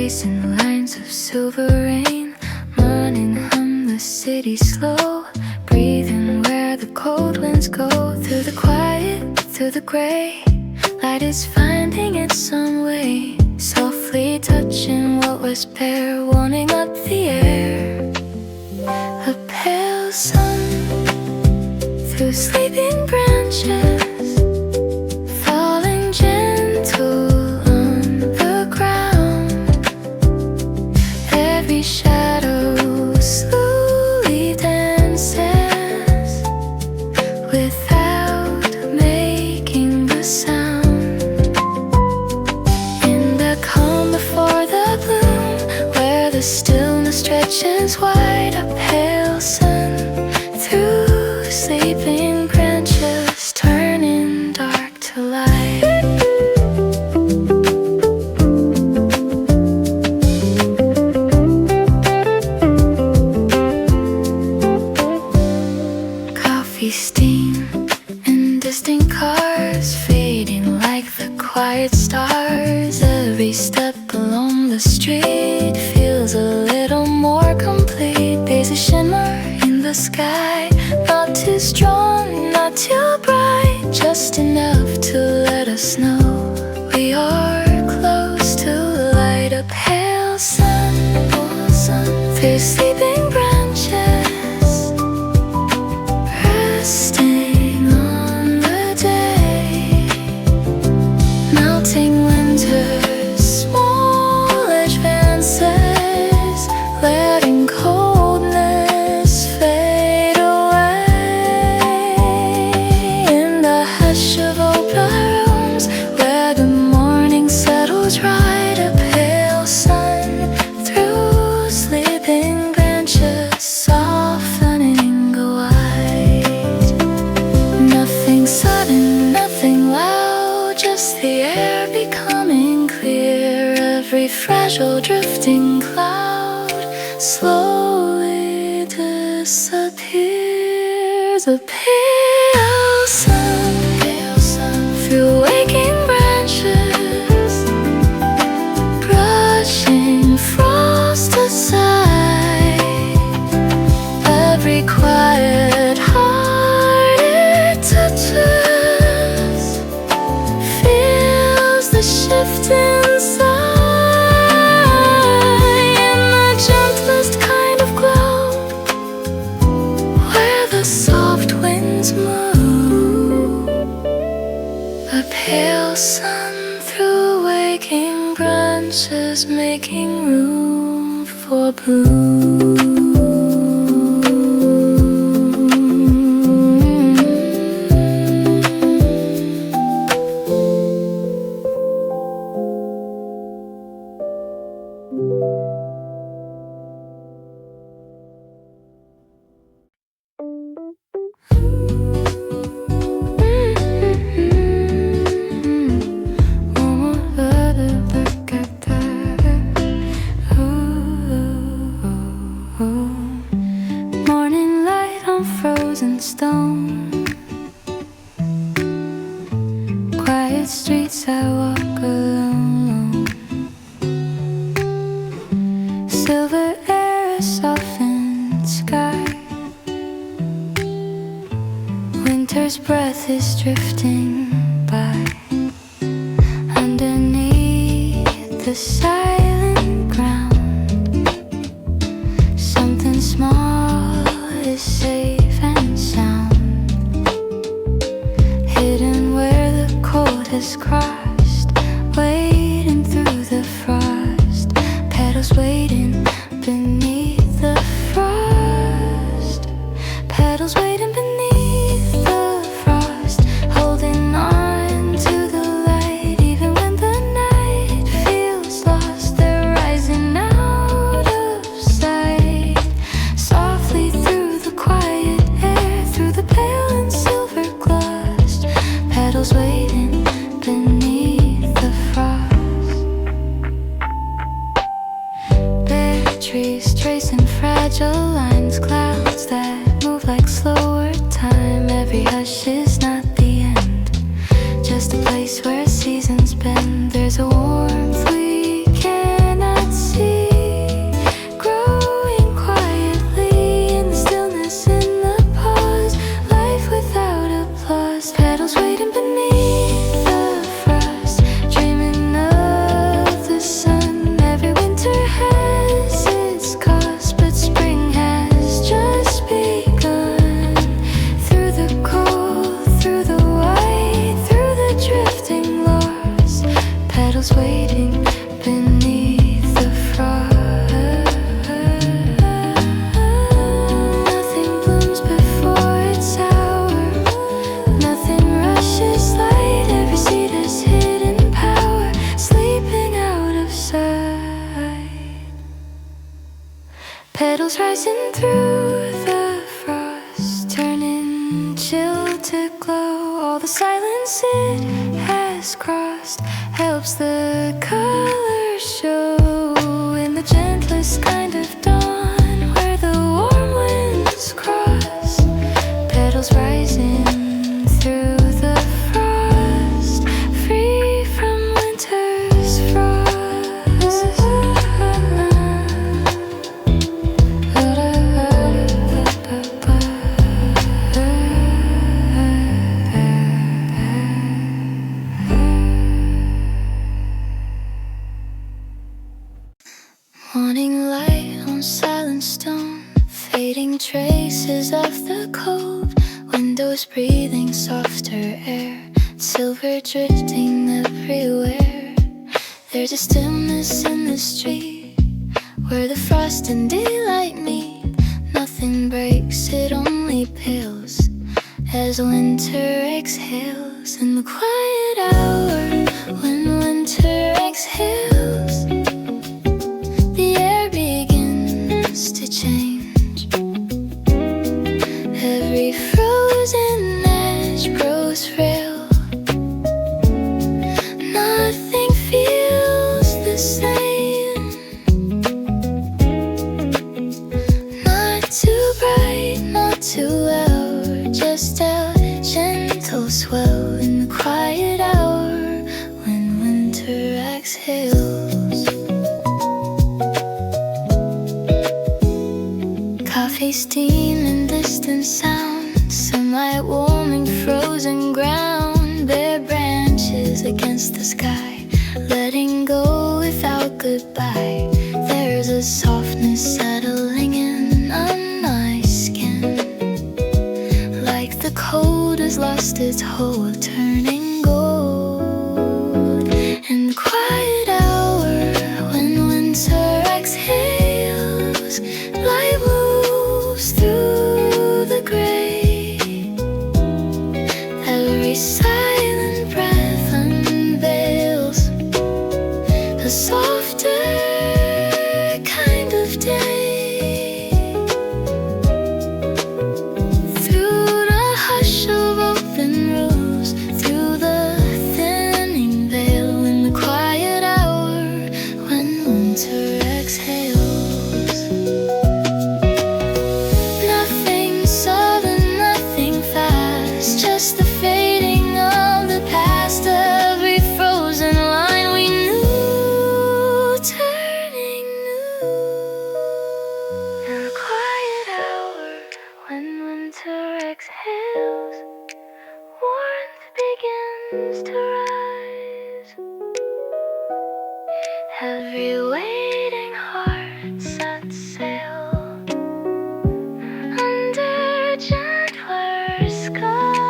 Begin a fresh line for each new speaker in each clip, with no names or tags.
tracing lines of silver rain, running hum the city slow, breathing where the cold winds go, through the quiet, through the gray. Light is finding its own way, softly touching what was bare, warming up the air. A pale sun through sleeping branches, falling gentle on the ground. Every shadow slowly dances without making a sound. In the calm before the bloom, where the stillness stretches wide, a pale sun through sleeping branches, turning dark to light. Coffee steam and distant cars, fading like the quiet stars. Every step along the street feels a little more complete. There's a shimmer in the sky, not too strong, not too bright, just enough to let us know we are close to light. A pale sun through sleeping branches, resting on the day, melting winter's small advances, letting coldness fade away. In the hush of open rooms, where the morning settles right, a pale sun through sleeping branches, softening the white. Nothing sudden, nothing loud, just the air becoming clear. Every fragile drifting cloud slowly disappears. A pale sun through waking branches, brushing frost aside. Every quiet heart it touches feels the shift inside. In the gentlest kind of glow, where the soft winds move, a pale sun through waking branches, making room for bloom. Morning light on frozen stone, quiet streets I walk alone. Silver air, a softened sky, winter's breath is drifting by. Underneath the silent ground, something small is safe and sound, hidden where the cold has crossed, waiting through the frost. Petals waiting beneath the frost, petals waiting beneath the frost, holding on to the light. Even when the night feels lost, they're rising out of sight, softly through the quiet air, through the pale and silver gloss. Petals waiting beneath the frost. Bare trees tracing fragile lines, clouds that move like slower time. Every hush is not the end, just a place where seasons bend. There's a warmth we cannot see. waiting beneath the frost. Nothing blooms before its hour. Nothing rushes light. Every seed has hidden power, sleeping out of sight. Petals rising through the frost, turning chill to glow. All the silence it has crossed helps the colors show in the gentlest kind of dawn, where the warm winds cross. Petals rising through the frost, free from winter's frost. Morning light on silent stone, fading traces of the cold. Windows breathing softer air, silver drifting everywhere. There's a stillness in the street, where the frost and daylight meet. Nothing breaks, it only pales, as winter exhales. In the quiet hour, when winter exhales, the air begins to change. Every frozen edge grows frail. Nothing feels the same. Not too bright, not too loud, just a gentle swell in the quiet hour, when winter exhales. Coffee steam and distant sound, sunlight warming frozen ground, bare branches against the sky, letting go without goodbye. There's a softness settling in on my skin, like the cold has lost its hold, turning gold. In the quiet hour, when winter exhales, light moves through the gray. Every silent breath unveils a softer kind of day. Through the hush of open roofs, through the thinning veil, in the quiet hour, when winter exhales. Nothing sudden, nothing fast, just the fading of the past. Every frozen line we knew, turning new. In the quiet hour, when winter exhales, warmth begins to rise. Every waiting heart sets sail under gentler skies.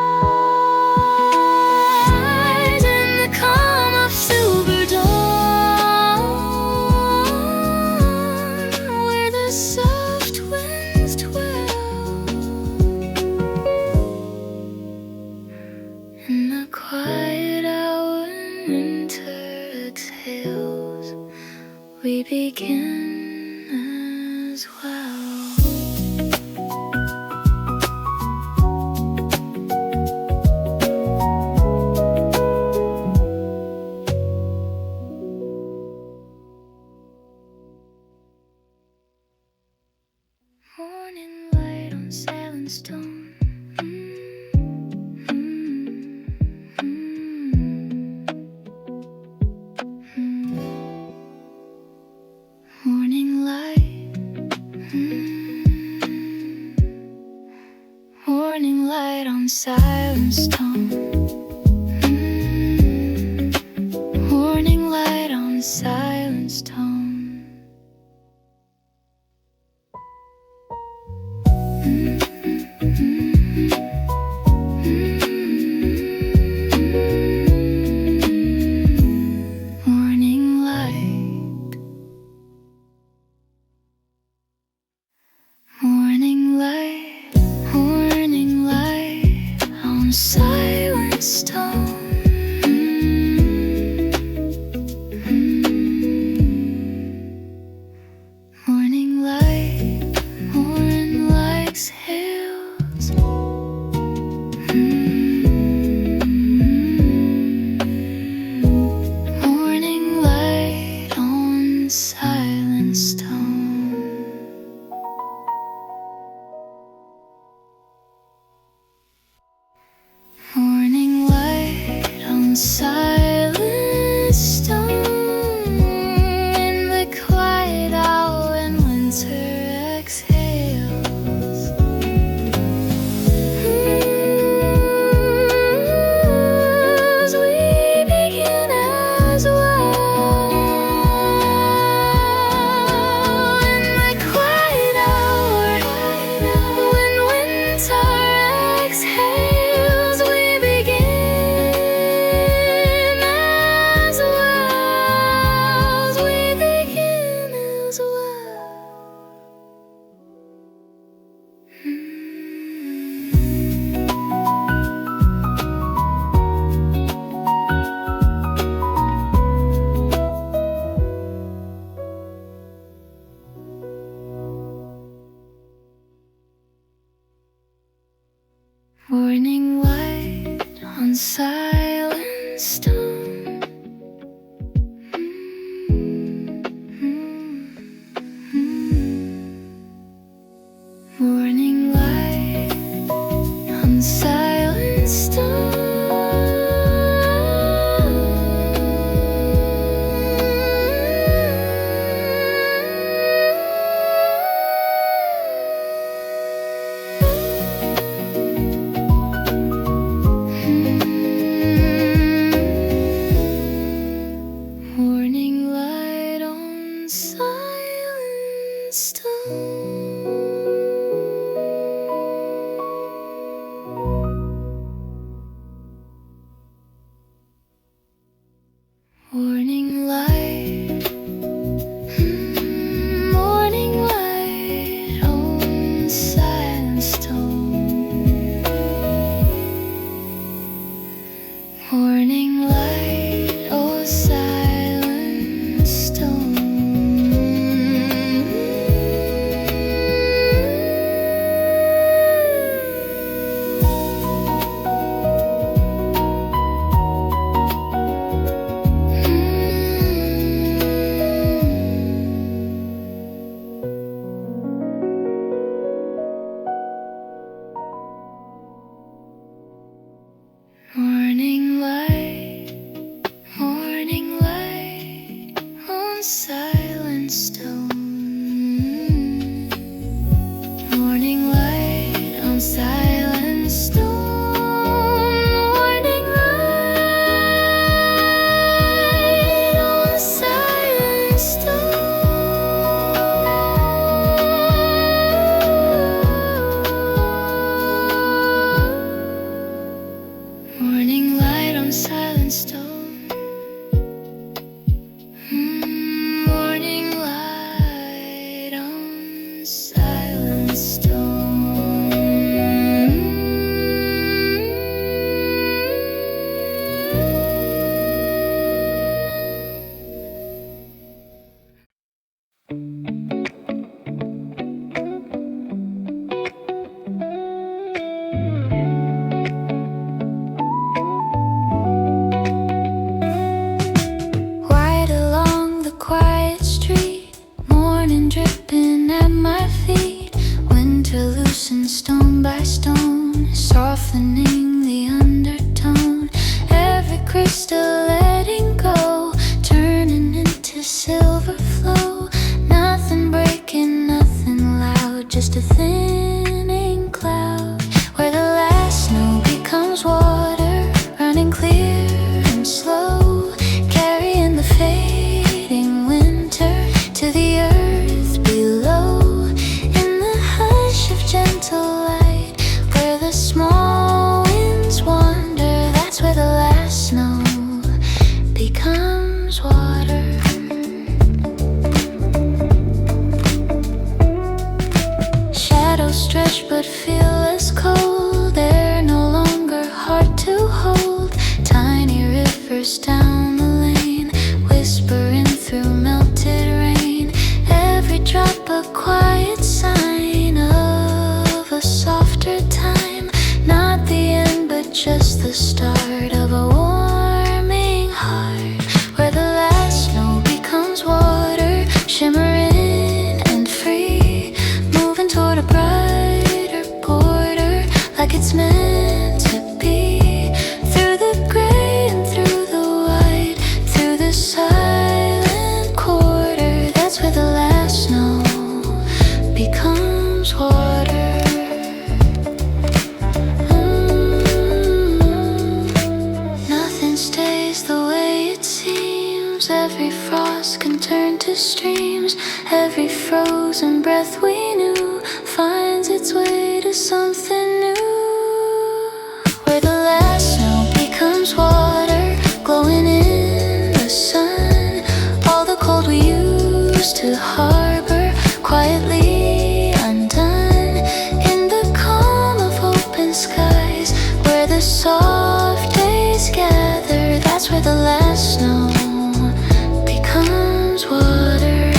In the calm of silver dawn, where the soft winds dwell. In the quiet hour, when winter exhales, we begin as well. Morning light on silent stone. Morning light. Morning light on silent stone. Morning light on silent stone. Morning silent stone. Morning light on silent stone. Morning light on silent stone. Morning light, morning light on silent stone. Morning light, oh silent stone. Morning light on silent stone. Morning light on silent stone. Morning light on silent stone. Morning light on silent stone. Morning light on silent stone. Right along the quiet street, morning dripping at my feet. Winter loosened stone by stone, softening the undertone. Every crystal letting go, turning into silver flow. Nothing breaking, nothing loud, just a thinning cloud. Where the last snow becomes water, running clear and slow, carrying the fading winter to the earth below. In the hush of gentle light, where the small winds wander, that's where the last snow becomes water. Shadows stretch but feel less cold. They're no longer hard to hold. Tiny rivers down the lane, whispering through melted rain. Every drop a quiet sign of a softer time. Not the end but just the start of a warming heart. Where the last snow becomes water, shimmering and free, moving toward a brighter border, like it's meant to be. Through the gray and through the white, through the silent quarter, that's where the last snow becomes water. Nothing stays the way it seems. Every frost can turn to streams. Every frozen breath we knew finds its way to something new. Where the last snow becomes water, glowing in the sun. All the cold we used to harbor, quietly undone. In the calm of open skies, where the soft days gather, that's where the last snow becomes water.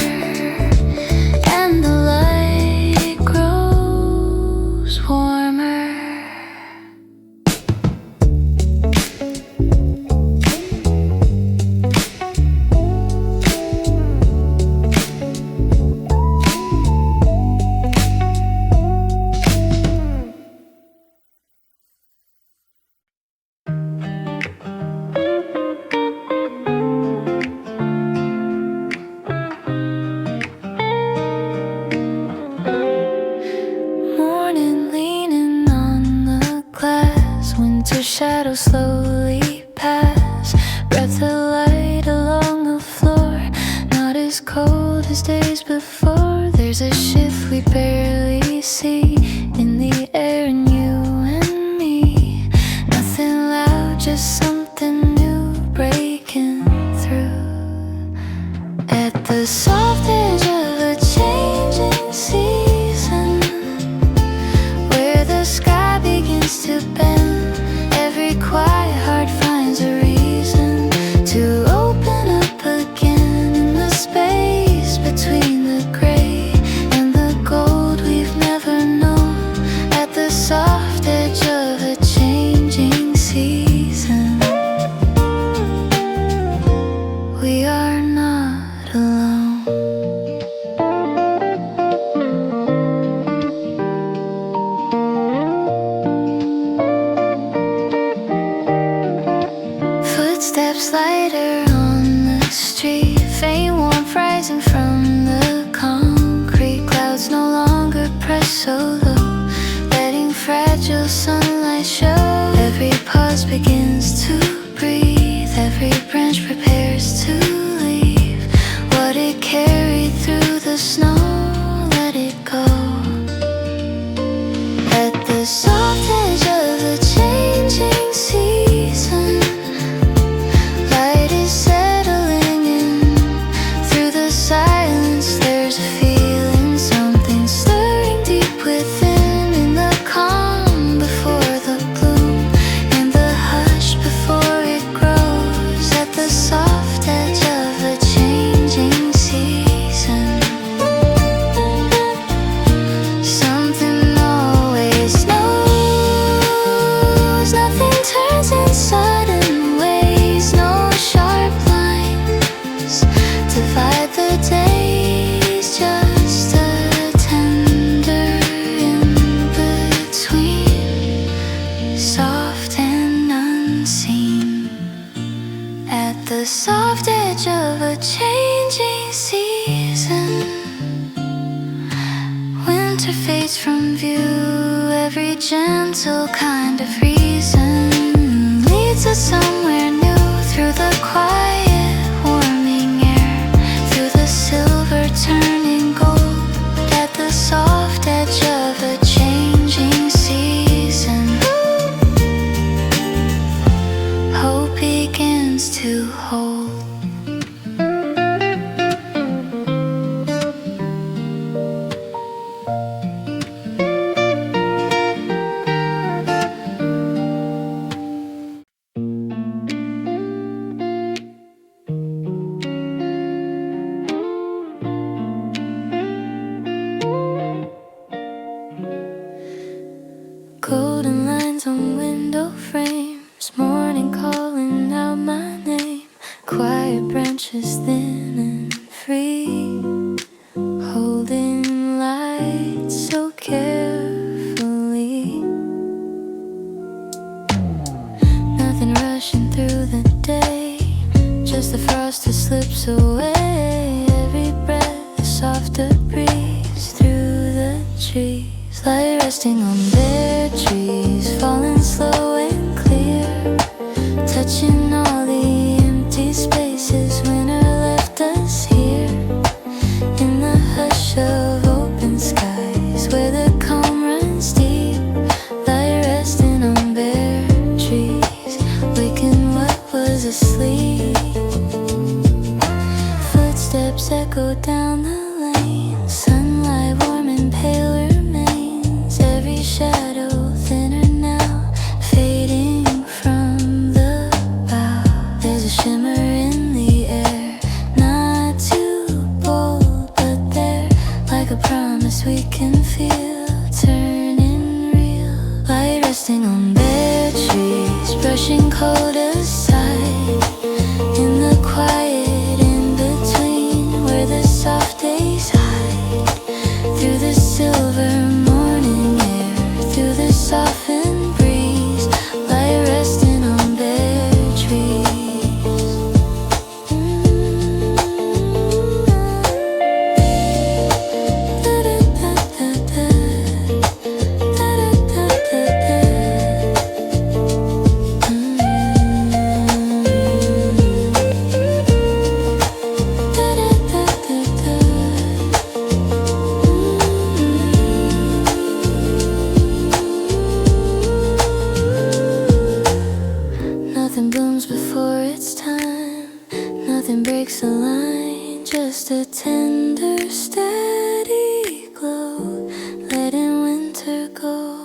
And the light grows warmer. slowly pass. Breath of light along the floor, not as cold as days before. There's a shift we barely see in the air and you and me. Nothing loud, just something new breaking through. At the soft edge of a changing season, where the sky begins to bend, every quiet heart finds a reason to open up again. In the space between the gray and the gold we've never known, at the soft edge of a changing season, we are not alone. Footsteps lighter on the street, faint warmth rising from the concrete. Clouds no longer press so low, letting fragile sunlight show. Every pause begins to breathe, every branch prepares to leave. What it carried through the snow, let it go. At the soft edge of a changing season, light is settling in. Through the silence there's a feeling, something stirring deep within. In the calm before the bloom, in the hush before it grows, at the soft edge of a changing season, something always knows. Nothing turns in sudden ways, no sharp lines divide the days, just a tender in-between, soft and unseen. At the soft edge of a changing season, winter fades from view. Every gentle kind of reason leads us somewhere new, through the quiet warming air, through the silver turning gold. At the soft edge of a changing season, hope begins to hold. Golden lines on window frames, morning calling out my name. Quiet branches thin and free, holding light so carefully. Nothing rushing through the day, just the frost that slips away. Every breath a softer breeze through the trees. Light resting on bare trees, falling slow and clear, touching all the empty spaces winter left us here. In the hush of open skies, where the calm runs deep, light resting on bare trees, waking what was asleep. Footsteps echo down the lane, sunlight warm and pale remains. Every shadow thinner now, fading from the bow. There's a shimmer in the air, not too bold, but there, like a promise we can feel, turning real. Light resting on bare trees, brushing cold aside. In the quiet in between, where the soft days hide, just a tender, steady glow, letting winter go.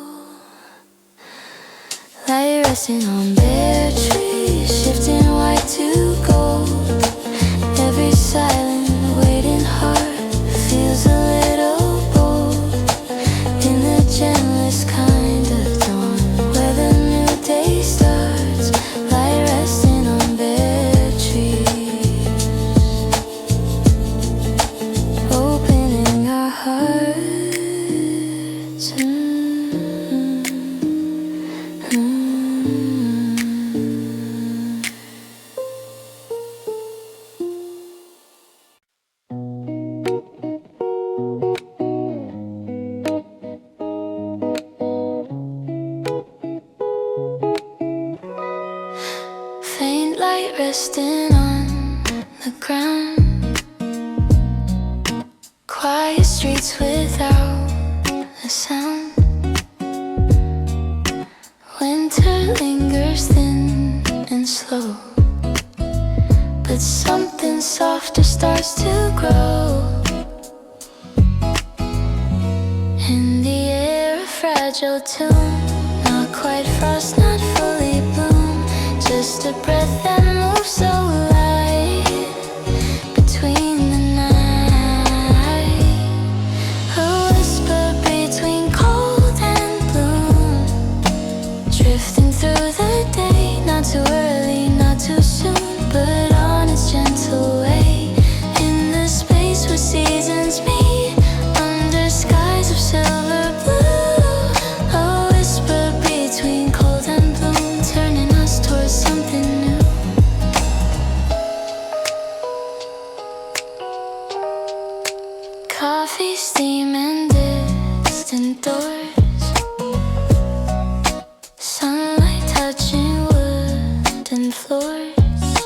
Light resting on bare trees, shifting white to gold. Every silent waiting heart feels a little bold. In the gentlest kind of dawn, where the new day starts. Light resting on bare trees, opening our hearts. Faint light resting on the ground. Quiet streets without a sound. Winter lingers thin and slow, but something softer starts to grow. In the air, a fragile tune, not quite frost, not fully bloom, just a breath that moves so light between the night. A whisper between cold and bloom, drifting through the day, not too early, not too soon, but on its gentle way. In the space where seasons meet, under skies of silver blue, a whisper between cold and bloom, turning us towards something new. Coffee, steam, and distant doors, sunlight touching wooden floors,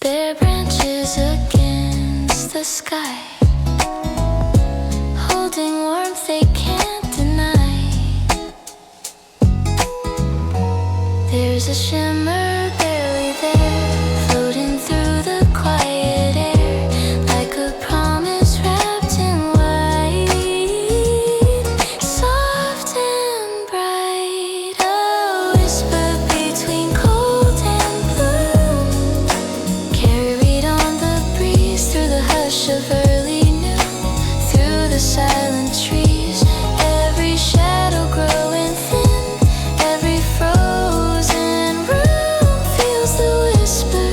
bare branches against the sky, holding warmth they can't deny. There's a shimmer barely there, floating through the quiet air, like a promise wrapped in white, soft and bright. A whisper between cold and bloom, carried on the breeze through the hush of early noon, through the silent trees, every shadow growing thin, every frozen room feels the whisper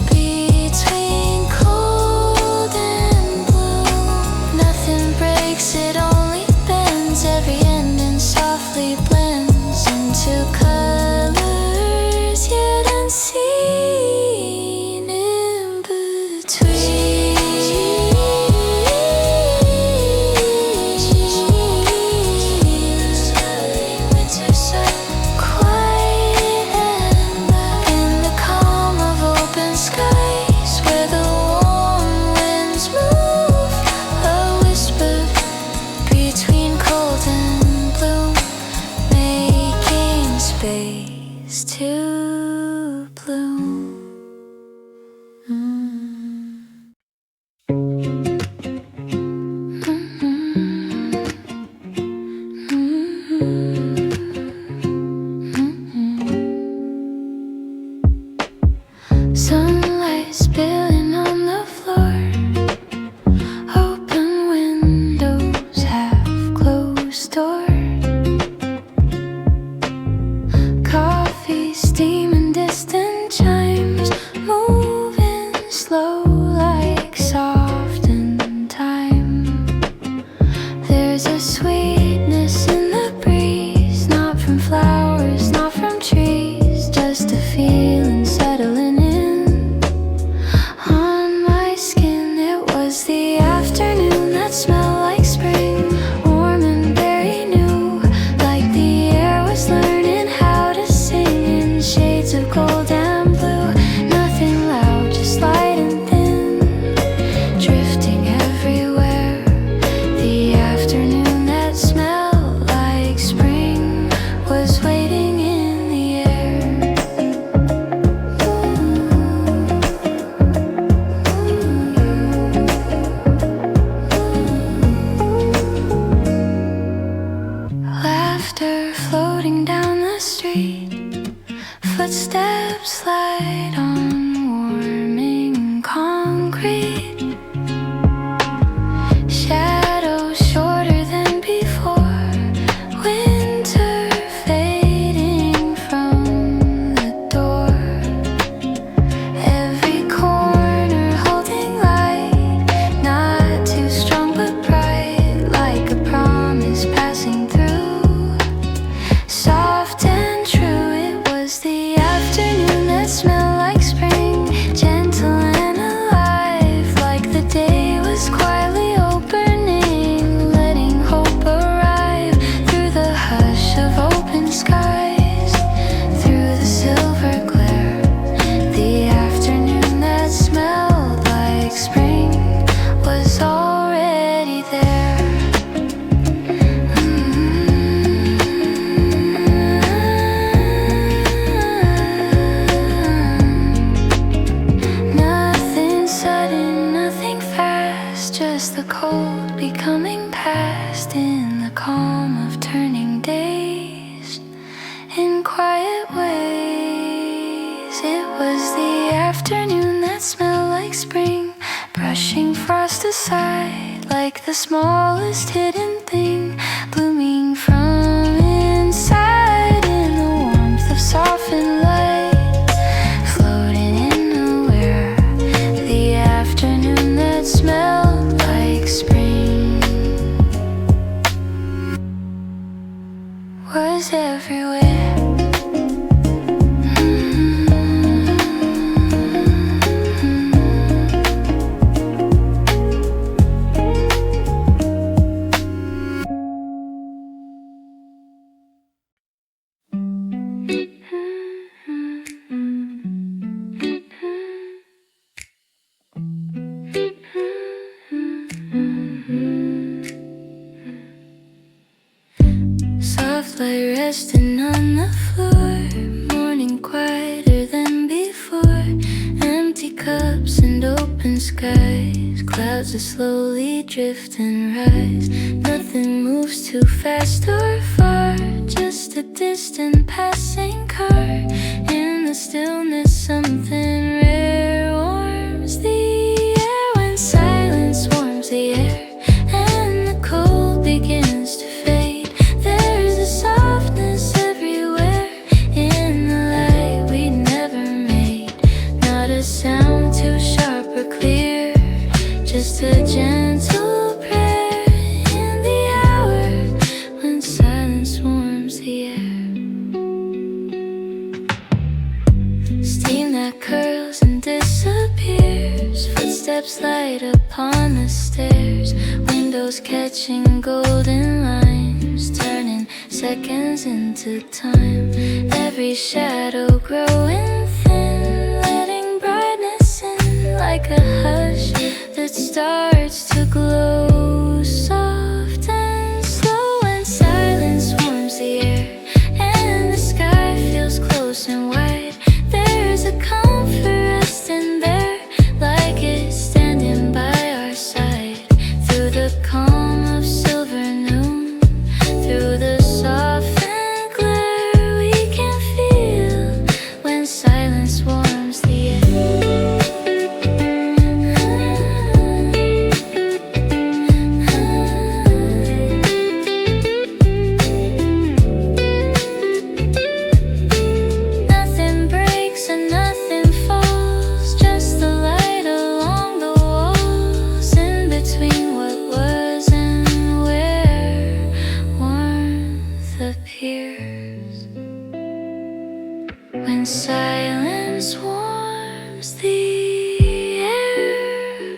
between cold and blue. Nothing breaks, it only bends, every ending softly blends into colors yet unseen in between. Winter sun, quiet and loud, in the calm of open skies, where the warm winds move, a whisper between cold and blue, making space to bloom. Sunlight spilling on the floor, open windows, half closed door, coffee, steam, and distant chimes, moving slow like soft in time. There's a sweetness in the breeze, not from flowers, not from trees, just a feeling settling in on my skin. It was the afternoon that smelled like spring, warm and very new, like the air was learning how to sing in shades of gold and blue. Nothing loud, just light and thin, the cold becoming past in the calm of turning days in quiet ways. It was the afternoon that smelled like spring, brushing frost aside like the smallest hidden thing, blooming from inside in the warmth of softened light, floating in nowhere. The afternoon that smelled like spring was everywhere. Soft light resting on the floor, morning quieter than before. Empty cups and open skies, clouds that slowly drift and rise. Nothing moves too fast or far, just a distant passing car. In the stillness something rare warms the air when silence warms the air and the cold begins to fade. There's a softness everywhere in the light we never made. Not a sound too sharp or clear, just a gentle prayer in the hour when silence warms the air. Steam that curls and disappears, footsteps light upon the stairs, windows catching golden lines, turning seconds into time. Every shadow growing thin, letting brightness in like a hush that starts to glow, soft and slow when silence warms the air and the sky feels close and wide. There's a comfort resting there, like it's standing by our side. Through the calm of silver noon, through the softened glare, we can feel when silence warms the air. Nothing breaks and nothing falls, just the light along the walls, in between what was and where warmth appears. When silence warms the air,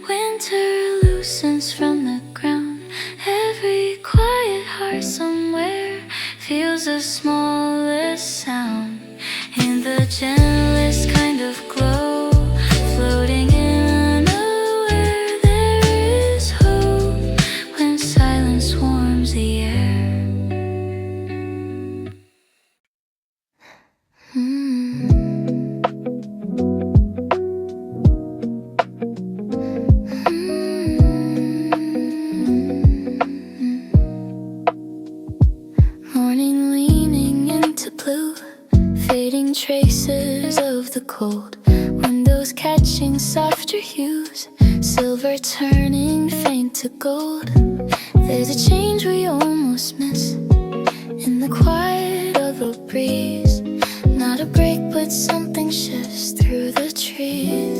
winter loosens from the ground. Every quiet heart somewhere feels the smallest sound in the gentlest kind of glow, floating in unaware. There is hope when silence warms the air. Morning leaning into blue, fading traces of the cold, windows catching softer hues, silver turning faint to gold. There's a change we almost miss in the quiet of a breeze, not a break but something shifts through the trees.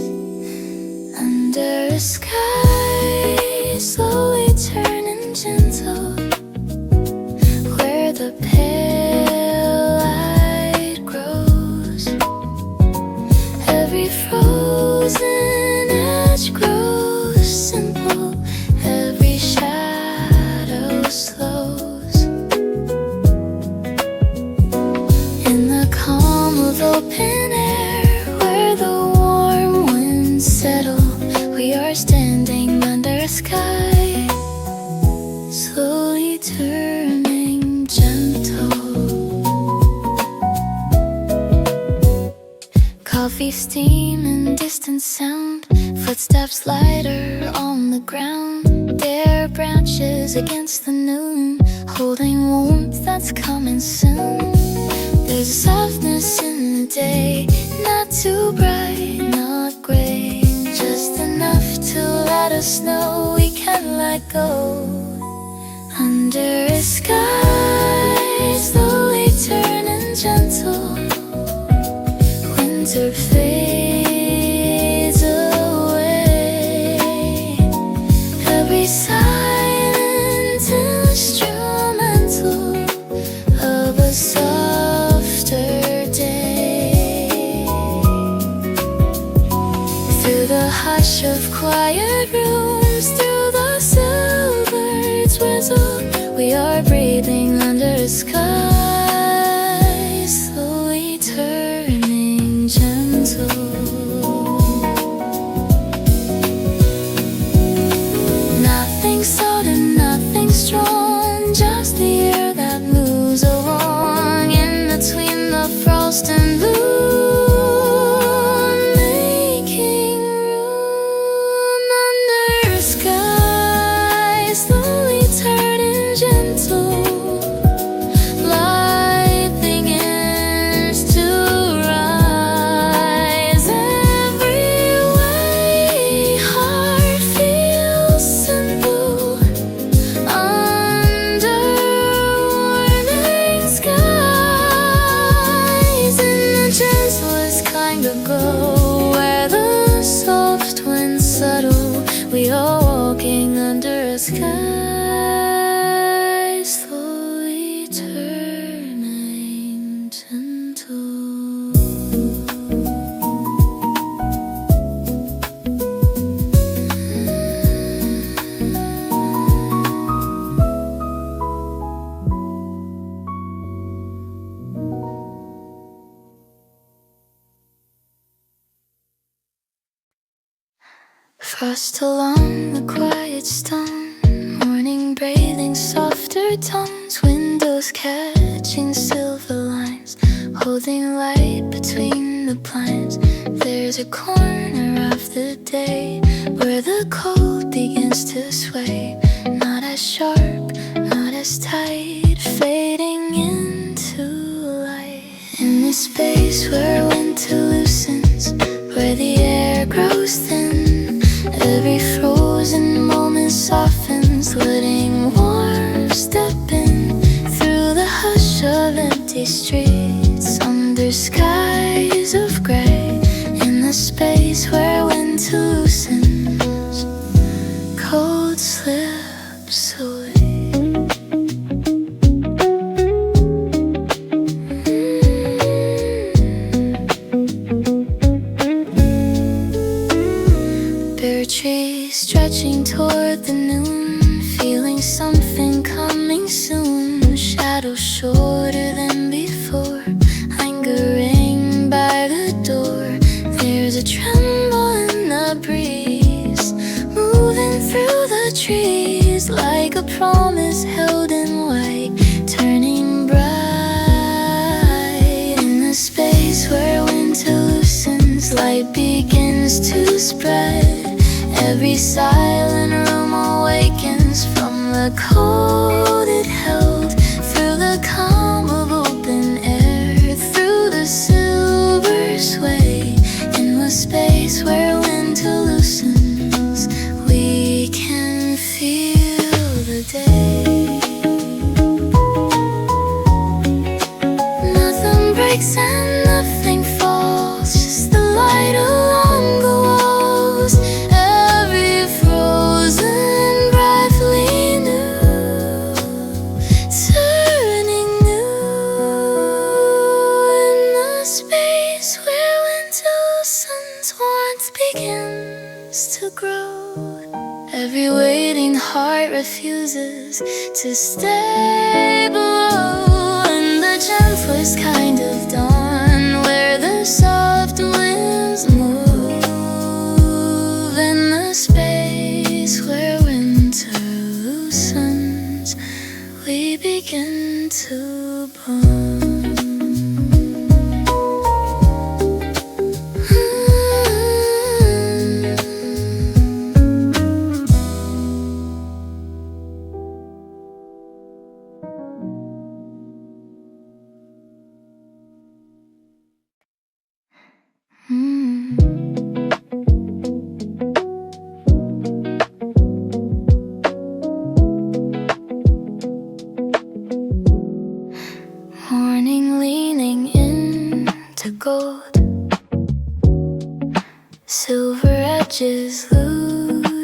Under a sky slowly turning gentle, where the pale light grows, every frozen edge grows simple, every shadow slows. In the calm of open air, where the warm winds settle, we are standing under a sky slowly turning gentle. Coffee steam and distant sound Footsteps lighter on the ground, bare branches against the noon, holding warmth that's coming soon. There's a softness in the day, not too bright, not gray, just enough to let us know we can let go. Under a sky slowly turning gentle, winter fades away. Every silent instrumental of a softer day. Through the hush of quiet rooms, through the silver's whistle, we are breathing under a sky slowly turning gentle. Nothing sudden, nothing strong, just the air that moves along in between the frost and bloom, making room under a sky slowly turning gentle. Light begins to rise every way. Heart feels simple under warming skies, in the gentlest kind of glow, where the soft winds settle. We are walking under a sky slowly turning gentle. Frost along the quiet stone, morning bathing softer tones, windows catching silver lines, holding light between the blinds. There's a corner of the day where the cold begins to sway, not as sharp, not as tight, fading into light. In this space where winter loosens, where the air grows thin, every frozen moment softens, letting warmth step in through the hush of empty streets, under skies of gray. In the space where winter loosens, cold slips away. Bare trees stretching toward the noon, feeling something coming soon. Shadows shorter than before, lingering by the door. There's a tremble in the breeze, moving through the trees, like a promise held in white, turning bright. In the space where winter loosens, light begins to spread. Every silent room awakens from the cold it held, through the calm of open air, through the silver sway. In the space where winter loosens, we can feel the day. Nothing breaks and nothing falls, just the light along the walls. Every frozen brightly new, turning new. In the space where winter loosens, warmth begins to grow. Every waiting heart refuses to stay below. In the gentlest kind of dawn, where the soft winds move, in the space where winter loosens, we begin to bloom.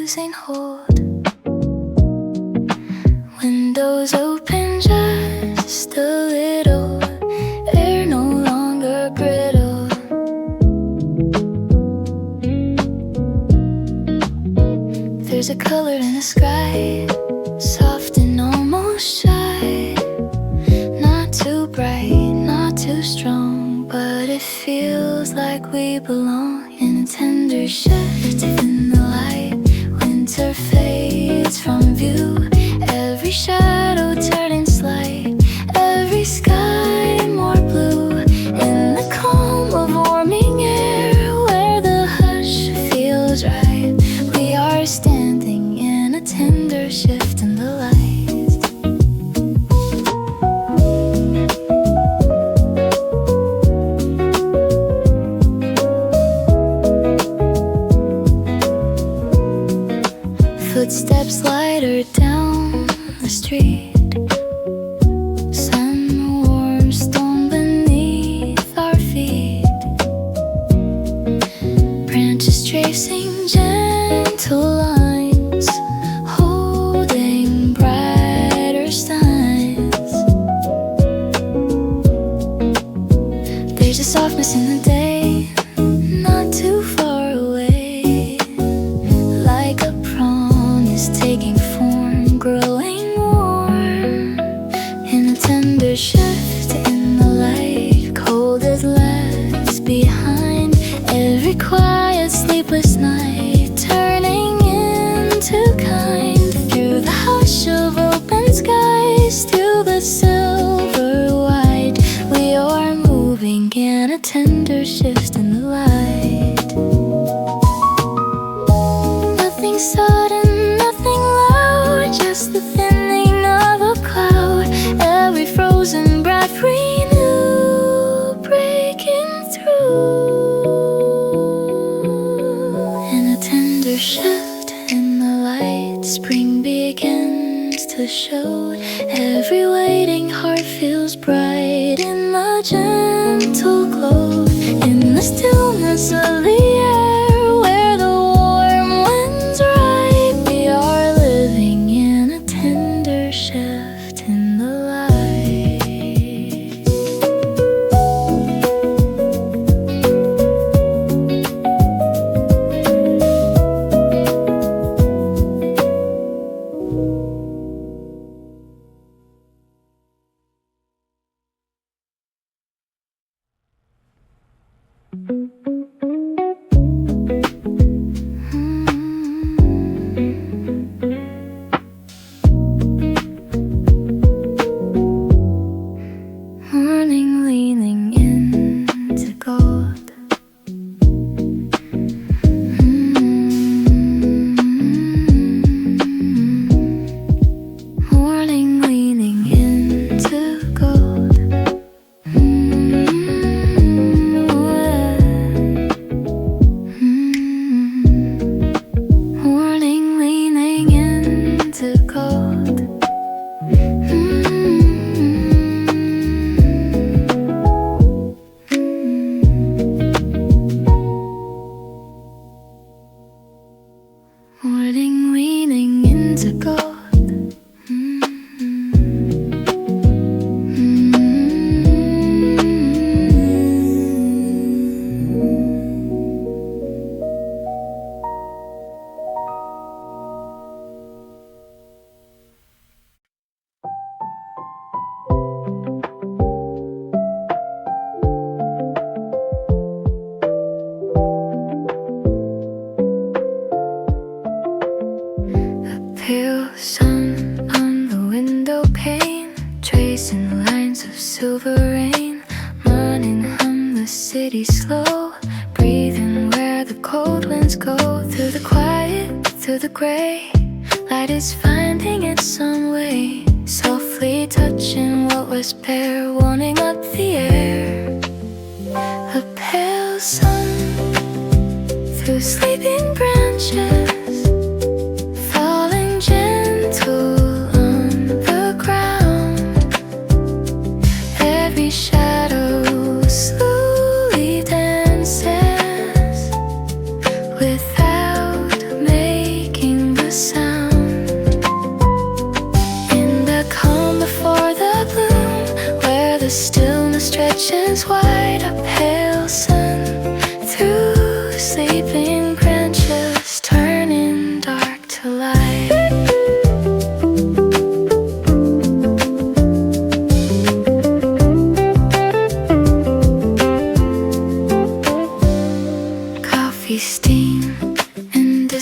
losing hold. Windows open just a little, air no longer brittle. There's a color in the sky, soft and almost shy. Not too bright, not too strong, but it feels like we belong. In a tender shift in the light, winter fades from view. Every shadow turning slight, every sky more blue. In the calm of warming air, where the hush feels right, we are standing in a tender shift in the light. Footsteps lighter down the street, sun warm stone beneath our feet, branches tracing gentle lines, holding brighter signs. There's a softness in the day, not too far away, like a promise taking form, growing warm. In a tender shift in the light, cold is left behind. Every quiet sleepless night turning into kind. Through the hush of open skies, to the silver white, we are moving in a tender shift in the light. Nothing sudden, nothing loud, just the thinning of a cloud. Every frozen breath renew, breaking through. In a tender shift in the light, spring begins to show. Every waiting heart feels bright in the gentle glow. In the stillness of the air, where the warm winds ride, we are living in a tender shift in the light. Morning leaning into gold. Morning leaning into gold. Morning leaning into gold. Morning leaning into gold. Pale sun on the window pane, tracing lines of silver rain. Running hum the city slow, breathing where the cold winds go. Through the quiet, through the gray, light is finding its own way, softly touching what was bare, warming up the air. A pale sun through sleeping branches, shadow slowly dances without making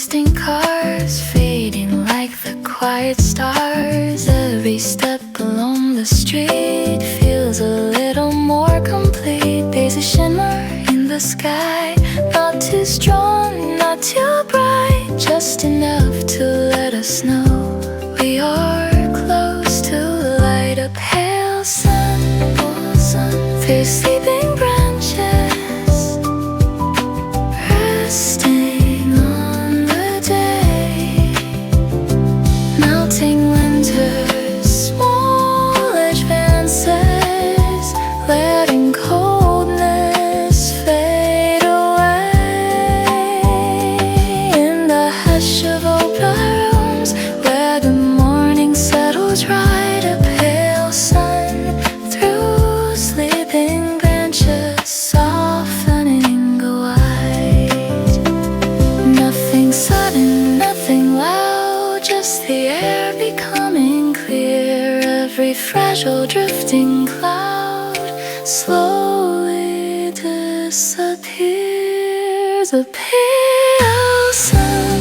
distant cars fading like the quiet stars. Every step along the street feels a little more complete. There's a shimmer in the sky, not too strong, not too bright, just enough to let us know we are close to light. A pale sun through sleeping branches, resting on the day, melting winter's small advances, letting coldness fade away. In the hush of open rooms where the morning settles right, a pale sun through sleeping branches, softening the white. Nothing sudden, nothing loud, just the air becoming clear. Every fragile drifting cloud slowly disappears. A pale sun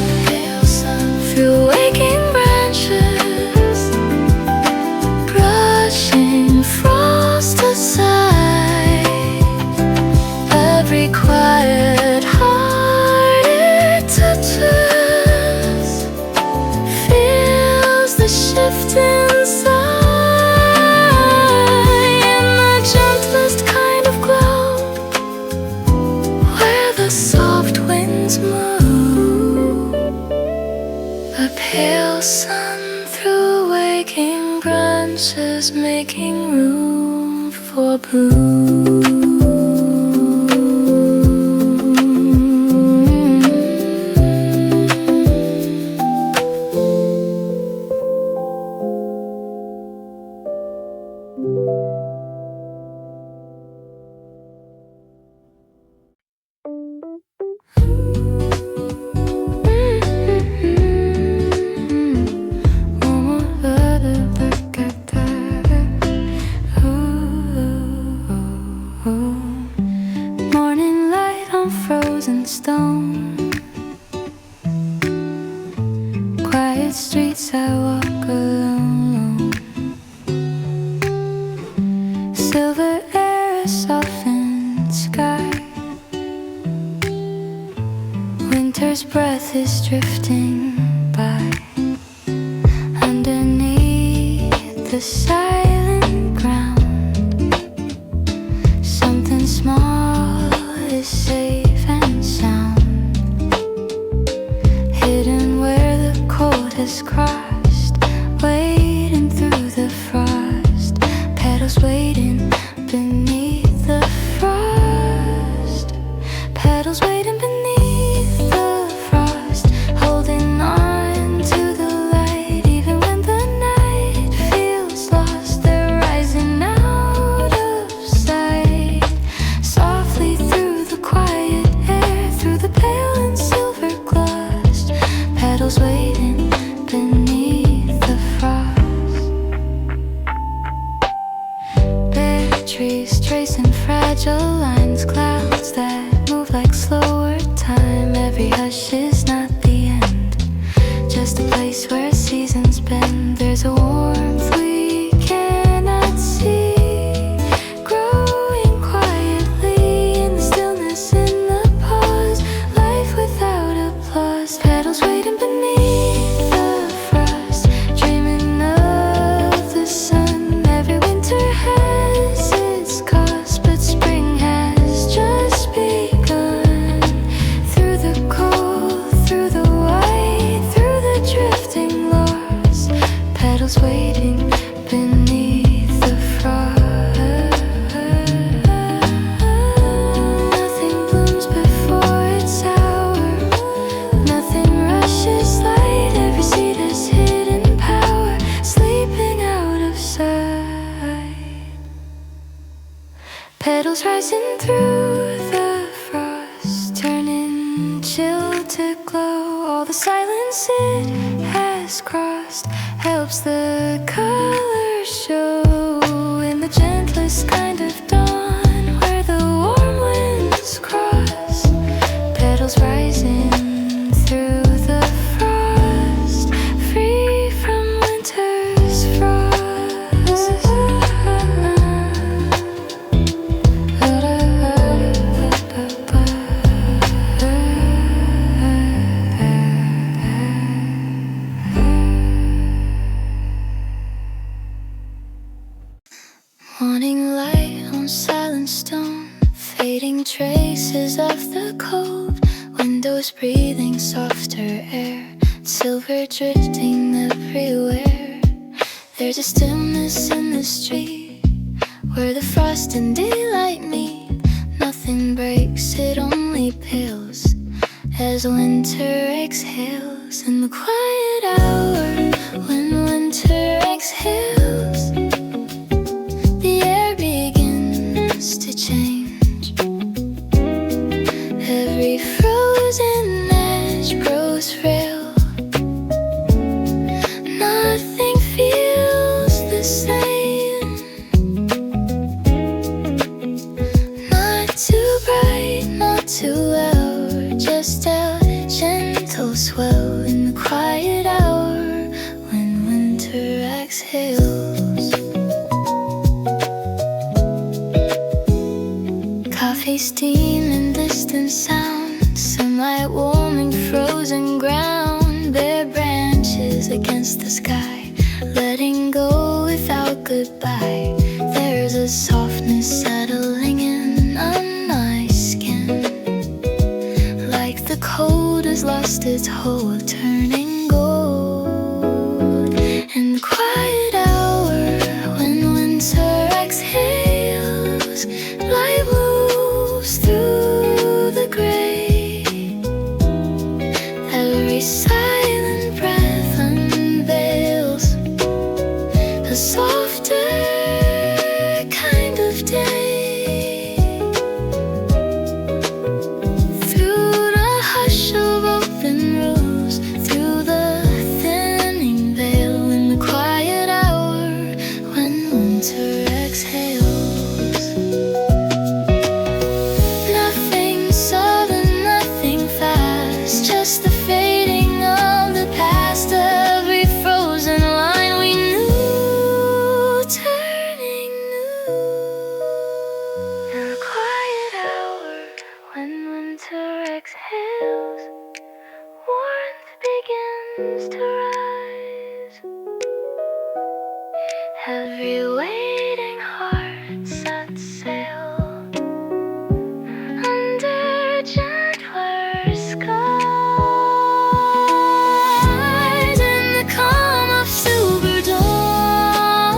through waking branches, brushing frost aside. Every quiet heart it touches feels the shift inside. In the gentlest kind of glow, where the soft winds move, a pale sun through waking branches, making room for bloom. Morning light on frozen stone, quiet streets I walk alone. Silver air, a softened sky, winter's breath is drifting by. Underneath the silent ground, something small is safe and sound, hidden where the cold has crossed, waiting through the frost. Petals waiting beneath the frost. Petals waiting beneath the frost, holding on to the light. Even when the night feels lost, they're rising out of sight. Softly through the quiet air, through the pale and silver gloss. Petals waiting beneath the frost. Bare trees tracing fragile lines, clouds that move like slower time. Every hush is not the end, just a place where seasons bend. There's a warmth we cannot see, growing quietly in the stillness, in the pause. Life without applause. Petals waiting beneath the frost, dreaming of the sun. Every winter has its cost, but spring has just begun. Through the cold, through the white, through the drifting lost. Petals waiting beneath the frost. Nothing blooms before its hour, nothing rushes light. Every seed has hidden power, sleeping out of sight. Petals rising through the frost, turning chill to glow. All the silence it has crossed helps the colors show. In the gentlest kind of dawn, where the warm winds cross. Petals rising through the silver drifting everywhere. There's a stillness in the street where the frost and daylight meet. Nothing breaks, it only pales as winter exhales. In the quiet hour, when winter exhales, the air begins to change. Every frozen edge grows frail. Nothing feels the same. Not too bright, not too loud, just a gentle swell in the quiet hour when winter exhales. Coffee steam and distant sound, sunlight warming frozen ground, bare branches against the sky, letting go without goodbye. There's a softness settling in on my skin, like the cold has lost its hold, turning gold. In the quiet hour when winter exhales, light moves through the gray. Every silent breath unveils a softer kind of day. Through the hush of open rows, through the thinning veil, in the quiet hour when winter exhales. Nothing sudden, nothing fast, just the fading of the past. Every frozen line we knew, turning new. In the quiet hour when winter exhales, warmth begins to rise. Every waiting heart sets sail under gentler skies. In the calm of silver dawn,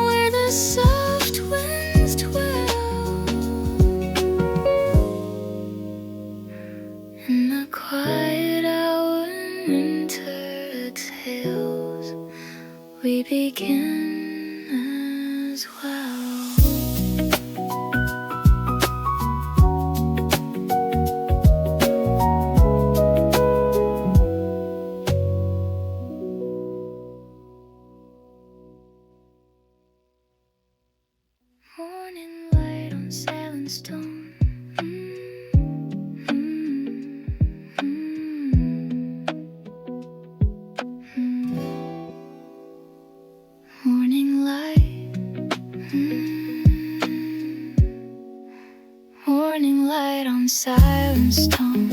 where the soft winds dwell. In the quiet hour when winter exhales, we begin as well. Morning light on silent stone. Morning light. Morning light on silent stone.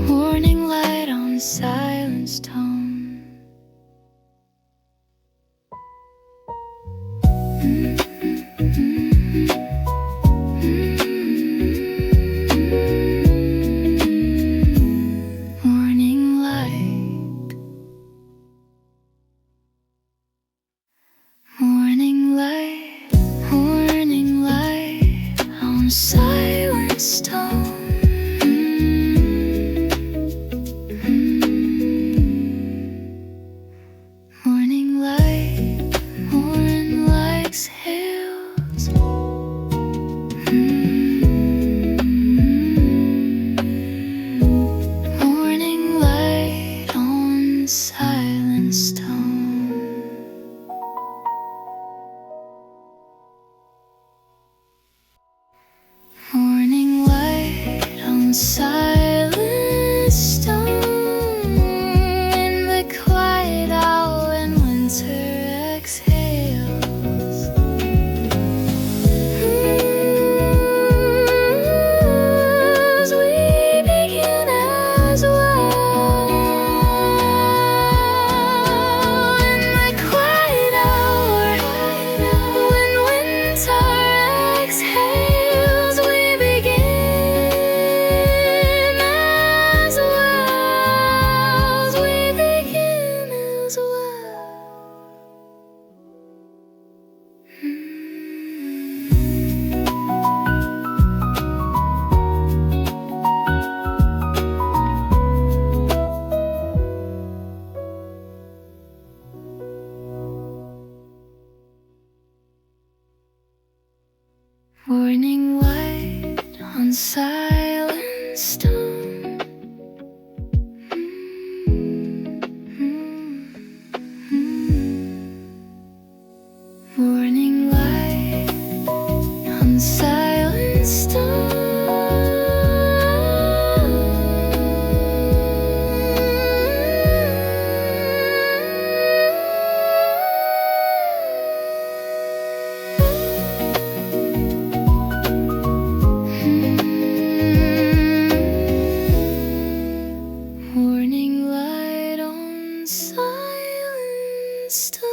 Morning light on silent stone. Morning light. Morning light. Morning light on silent stone. Morning light. Morning light exhales. Morning light on silent stone. Morning light on silent stone. In the quiet hour when winter exhales. As we begin as well. In the quiet hour when winter exhales, we begin silent stone. Morning light on silent stone. Morning light on silent stone.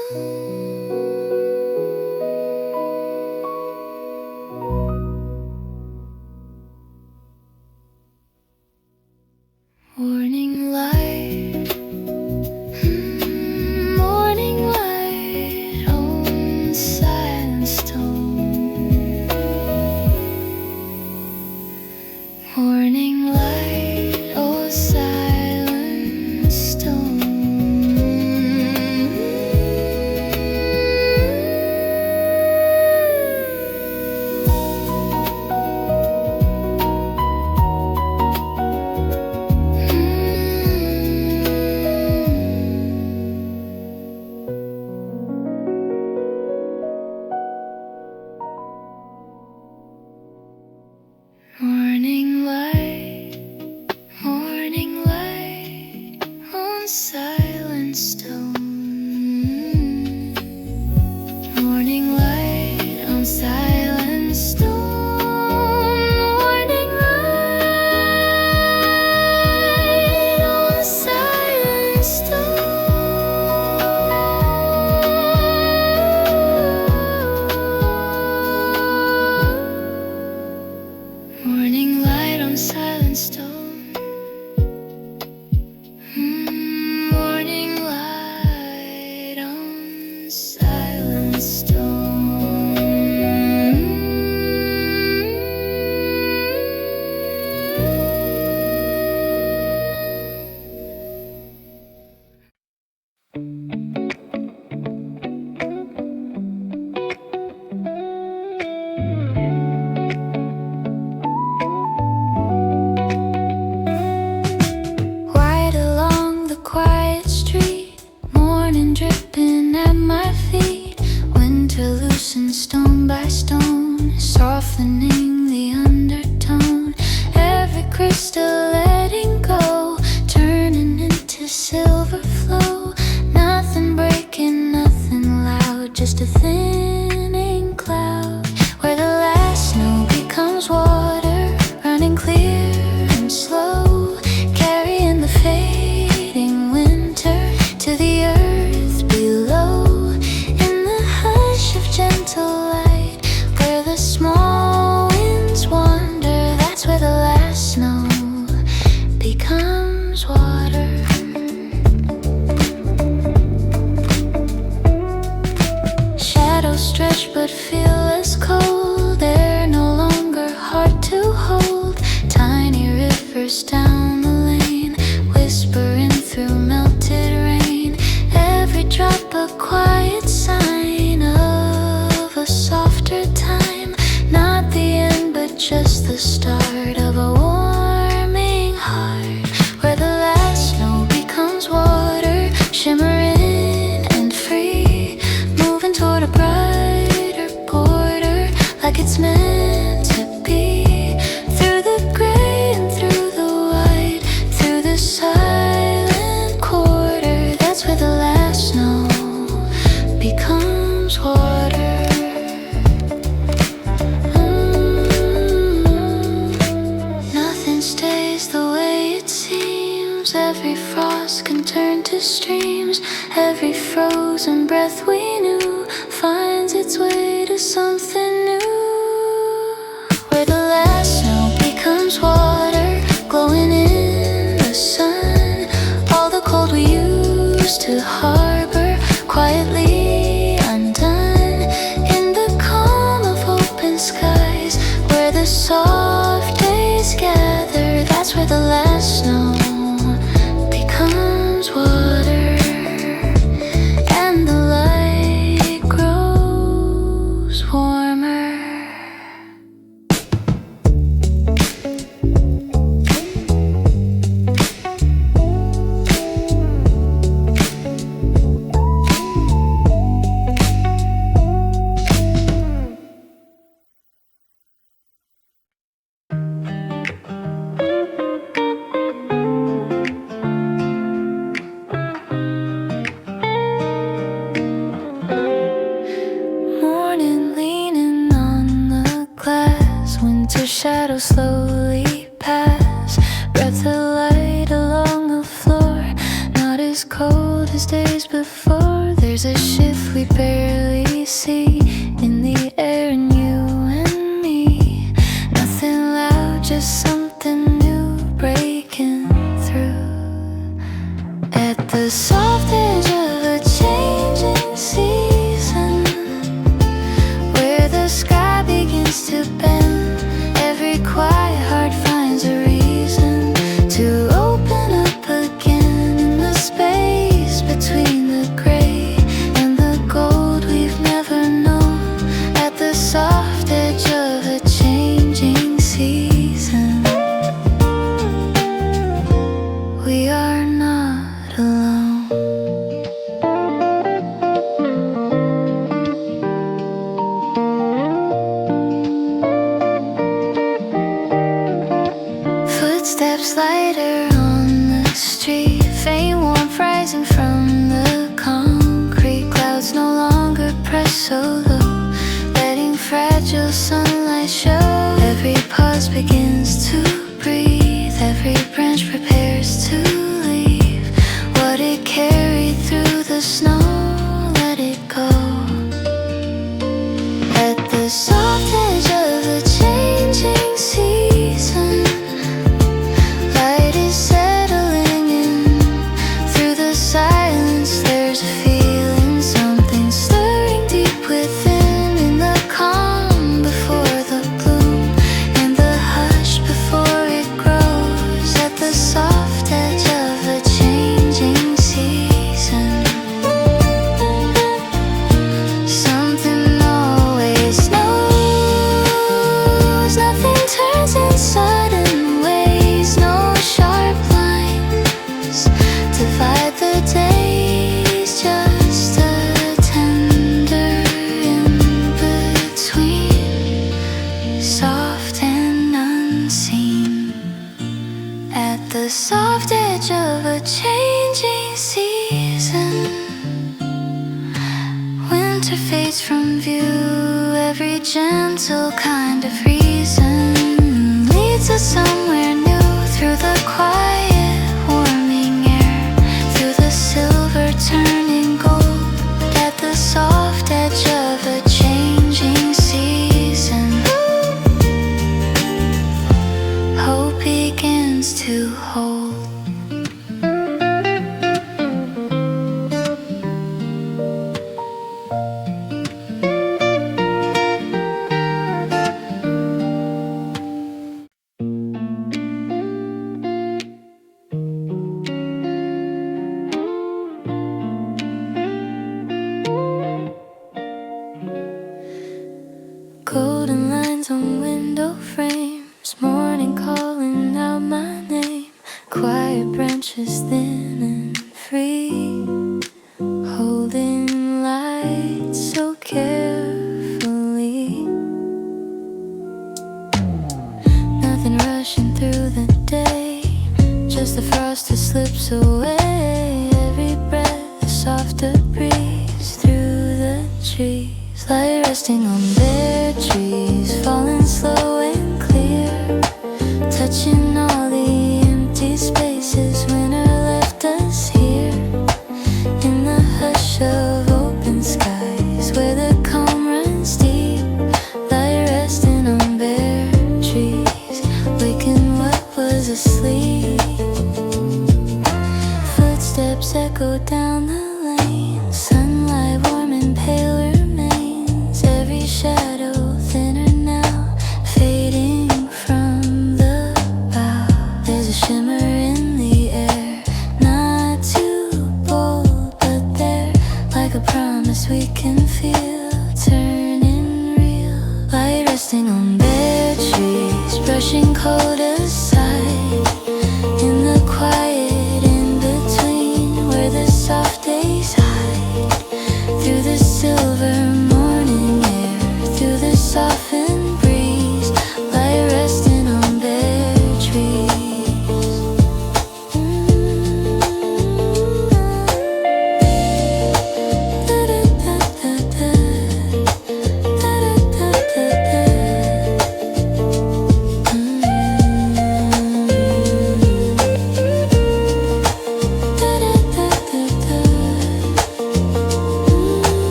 Morning light, morning light on silent stone. Morning light, oh silent stone. Morning light on silent stone. Morning light on silent stone. Morning light on silent stone. Morning light on silent stone. Morning light on silent stone. Right along the quiet street, morning dripping at my feet. Winter loosened stone by stone, softening the undertone. Every crystal letting go, turning into silver flow. Nothing breaking, nothing loud, just a thinning cloud. Where the last snow becomes water, running clear and slow, carrying the fading winter to the earth below. In the hush of gentle light, where the small winds wander, that's where the last snow becomes water. Shadows stretch but feel less cold. They're no longer hard to hold. Tiny rivers down the lane, whispering through melted rain. Every drop a quiet sign of a softer time. Not the end but just the start of a warming heart. Where the last snow becomes water, shimmering and free, moving toward a brighter border, like it's meant to be. Through the gray and through the white, through the silent quarter, that's where the last snow becomes water. Nothing stays the way it seems. Every frost can turn to streams. Every frozen breath we knew finds its way to something new. Where the last snow becomes water, glowing in the sun. All the cold we used to harbor, quietly undone. In the calm of open skies, where the soft days gather, that's where the last snow becomes water. And the light grows warmer. before. There's a shift we barely see in the air and you and me. Nothing loud, just something new breaking through. At the soft edge of a changing season, where the sky begins to bend, every quiet heart finds a reason to open up again in the space between the gray and the gold we've never known. At the soft edge of a changing season, we are not alone. Footsteps lighter on the street, faint warmth rising from the concrete. Clouds no longer press so low, letting fragile sunlight show. Every pause begins to breathe, every branch prepares to leave. What it carried through the snow, let it go. At the soft edge of a changing season, light is settling in. Through the silence there's a feeling, something stirring deep within. In the calm before the bloom, in the hush before it grows. At the soft edge of a changing season, something always knows. Nothing turns in sudden ways, no sharp lines divide the days, just a tender in-between, soft and unseen. At the soft edge of a changing season, winter fades from view. Every gentle kind of reason leads us somewhere new, through the quiet warming air, through the silver turning gold. At the soft edge of a changing season, hope begins to hold. Golden lines on window frames, morning calling out my name. Quiet branches thin and free, holding light so carefully. Nothing rushing through the day, just the frost that slips away. Every breath a softer breeze through the trees. Light resting on bare trees, falling slow and clear, touching all the empty spaces winter left us here. In the hush of open skies, where the calm runs deep, light resting on bare trees, waking what was asleep. Footsteps echo down the lane, sunlight warm and pale remains. Every shadow thinner now, fading from the bow. There's a shimmer in the air, not too bold, but there, like a promise we can feel, turning real. Light resting on bare trees, brushing cold aside. In the quiet in between, where the soft air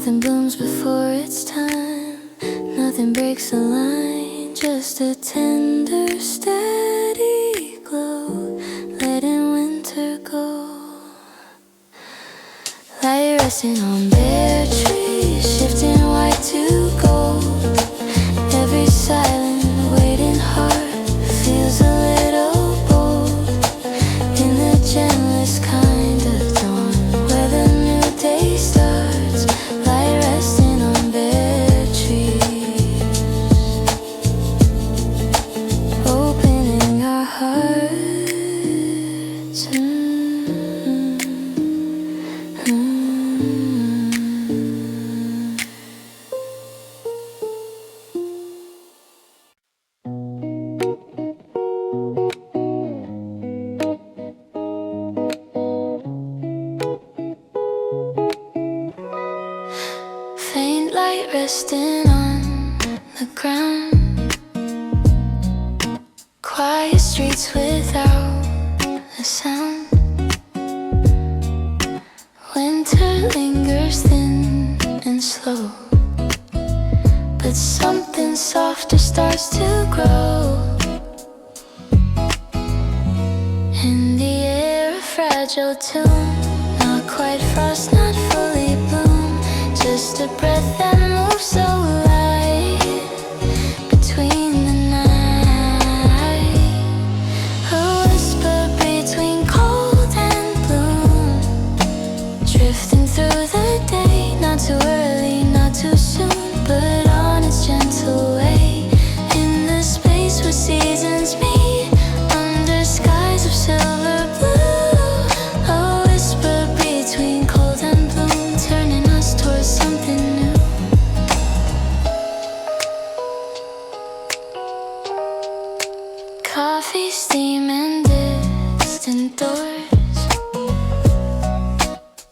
Nothing blooms before its time, nothing breaks the line, just a tender, steady glow, letting winter go. Light resting on bare trees, shifting white to gold. Every silent, waiting heart feels a little bold in the gentlest kind of dawn, where the new day starts. Light resting on bare trees, opening our hearts. Faint light resting on the ground, quiet streets without a sound. Winter lingers thin and slow, but something softer starts to grow. In the air, a fragile tune, not quite frost, not fully bloom, just a breath that moves so light between the night. A whisper between cold and bloom, drifting through the day, not too early, not too soon, but on its gentle way. In the space where seasons meet, under skies of silver blue, a whisper between cold and bloom, turning us towards something new. Coffee, steam, and distant doors,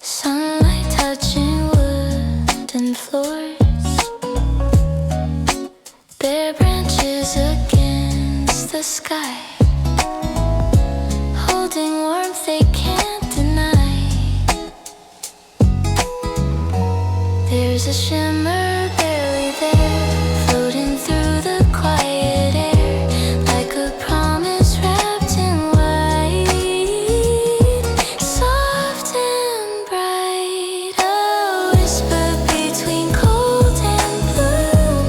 sunlight touching wooden floors, bare branches against the sky, holding warmth they can't deny. There's a shimmer barely there, floating through the quiet air, like a promise wrapped in white, soft and bright. A whisper between cold and bloom,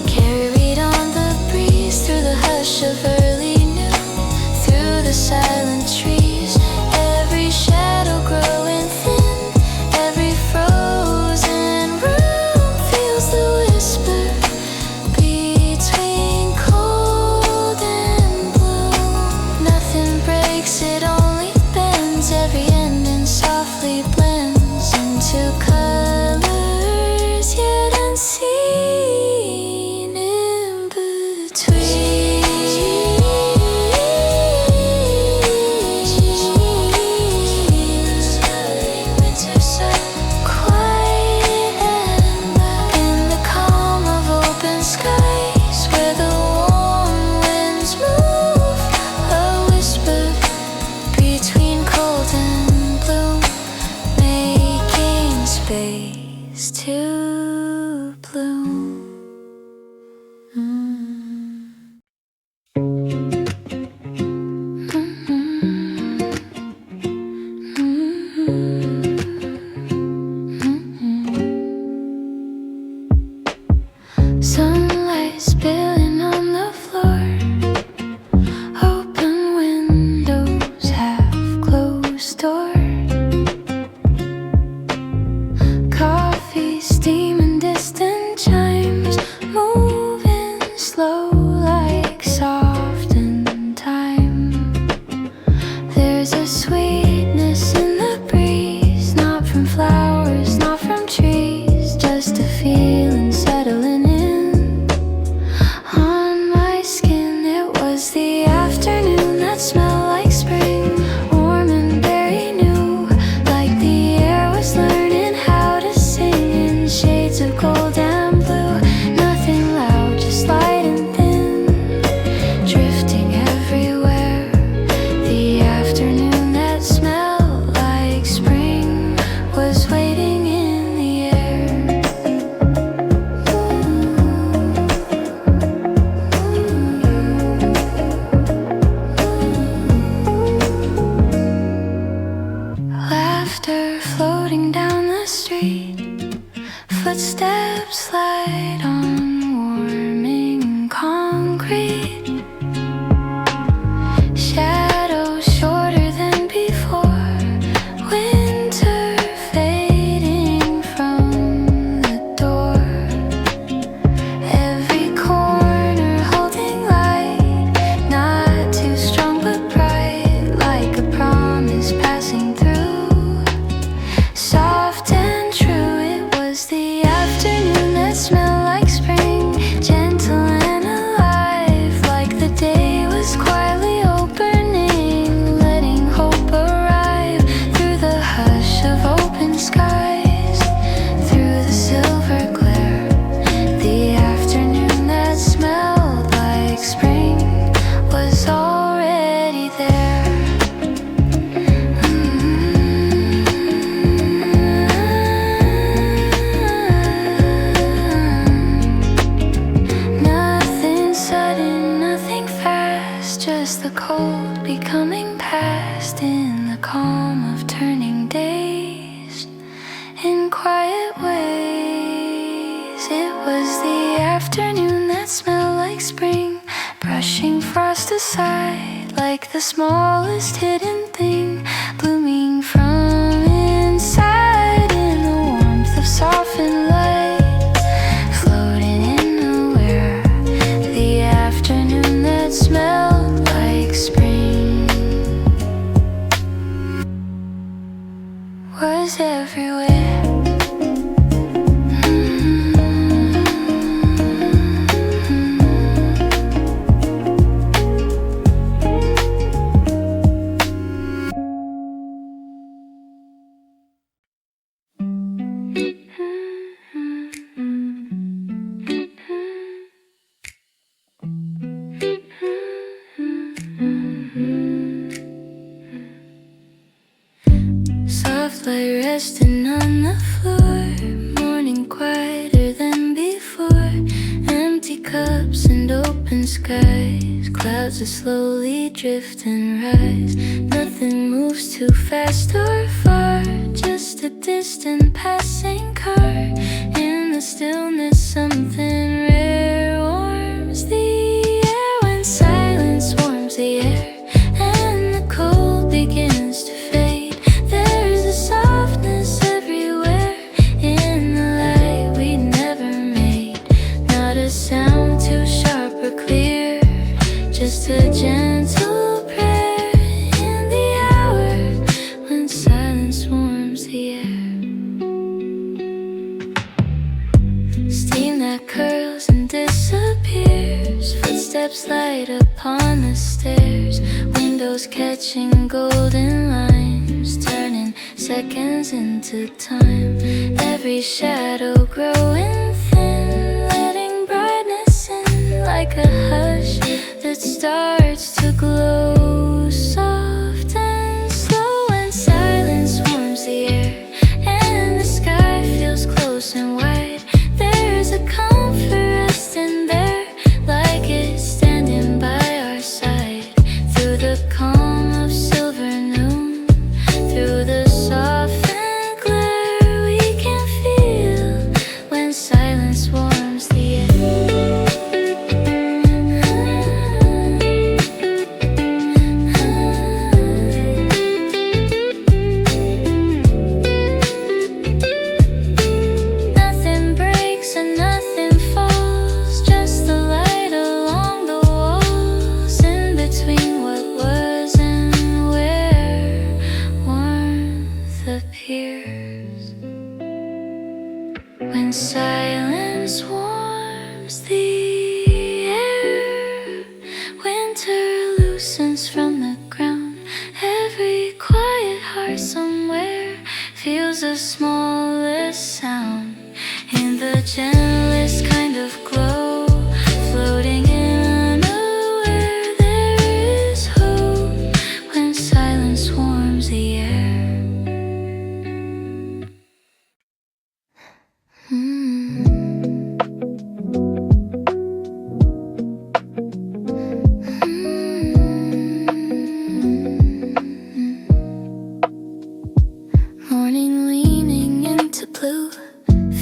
carried on the breeze through the hush of early noon, through the silent trees, every shadow growing thin, every frozen room feels the whisper Footsteps light on warming concrete. Shadows shorter than before. Winter fading from the door. Every corner holding light, not too strong but bright, like a promise passing through. Soft and true, it was the afternoon that smelled like spring, gentle and alive, like the day was quietly opening, letting hope arrive through the hush of open skies, through the silver glare. The afternoon that smelled like spring was already there. Nothing sudden, nothing fast, just the cold becoming past in the calm of turning days. In quiet ways, it was the afternoon that smelled like spring, brushing frost aside like the smallest hidden thing, blooming from inside in the warmth of softened light, floating in nowhere. The afternoon that smelled like spring was everywhere. Soft light resting on the floor, morning quieter than before. Empty cups and open skies, clouds that slowly drift and rise. Nothing moves too fast or far, just a distant passing car. In the stillness something rare warms the air when silence warms the air and the cold begins to fade. There's a softness everywhere in the light we never made. Not a sound too sharp or clear, just a gentle prayer in the hour when silence warms the air. Steam that curls and disappears, footsteps light upon the stairs, windows catching golden lines, turning seconds into time. Every shadow growing thin, letting brightness in like a hush that starts to glow. Soft and slow when silence warms the air and the sky feels close and wide. There's a comfort resting there, like it's standing by our side. Through the calm of silver noon, through the softened glare, we can feel when silence warms the air. Nothing breaks and nothing falls, just the light along the walls, in between what was and where warmth appears. When silence warms the air, winter loosens from the ground. Every quiet heart somewhere feels the smallest sound in the gentlest kind of glow, floating in unaware. There is hope when silence warms the air. Morning leaning into blue,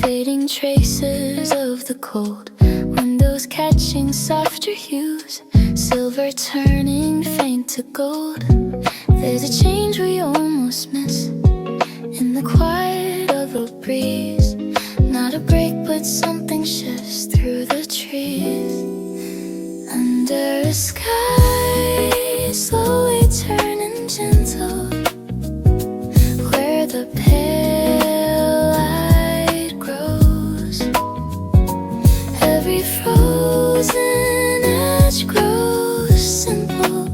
fading leaving traces of the cold. Windows catching softer hues, silver turning faint to gold. There's a change we almost miss in the quiet of a breeze. Not a break, but something shifts through the trees. Under a sky slowly turning gentle, where the pale light grows. Every frozen edge grows simple,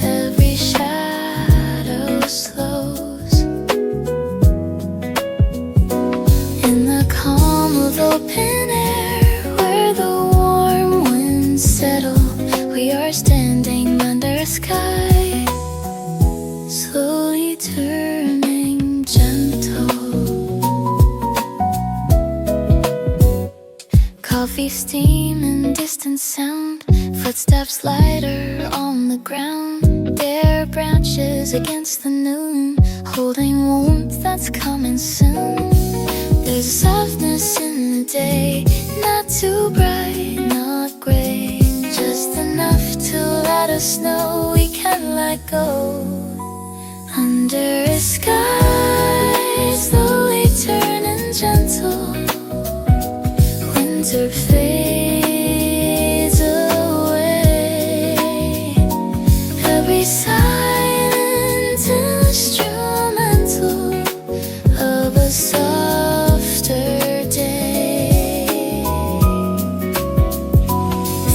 every shadow slows. In the calm of open air, where the warm winds settle, we are standing under a sky slowly turning gentle. Coffee steam and distant sound, footsteps lighter on the ground. Bare branches against the noon, holding warmth that's coming soon. There's a softness in the day, not too bright, not gray, just enough to let us know we can let go. Under a sky slowly turning gentle, winter fades away. Every silent instrumental of a softer day.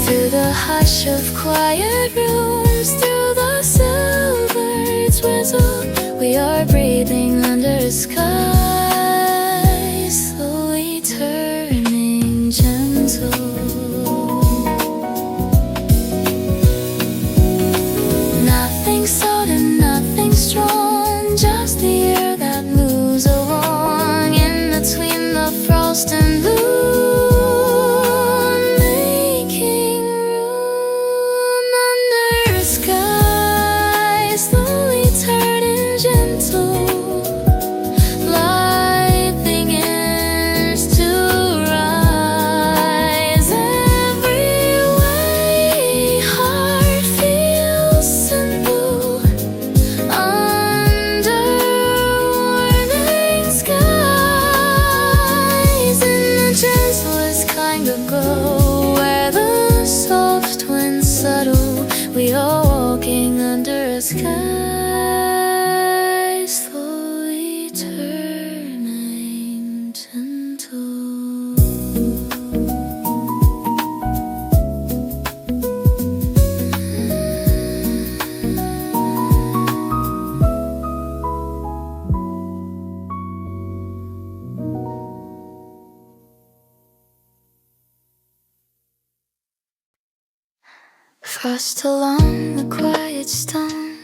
Through the hush of quiet rooms, through the silver's whistle, we are breathing under a sky slowly turning gentle. Nothing sudden, nothing strong, just the air that moves along in between the frost and bloom, making room. Under a sky slowly turning gentle, light begins to rise. Every way heart feels simple under warming skies. In the gentlest kind of glow, where the soft winds settle, we are walking under a sky slowly turning gentle. Frost along the quiet stone,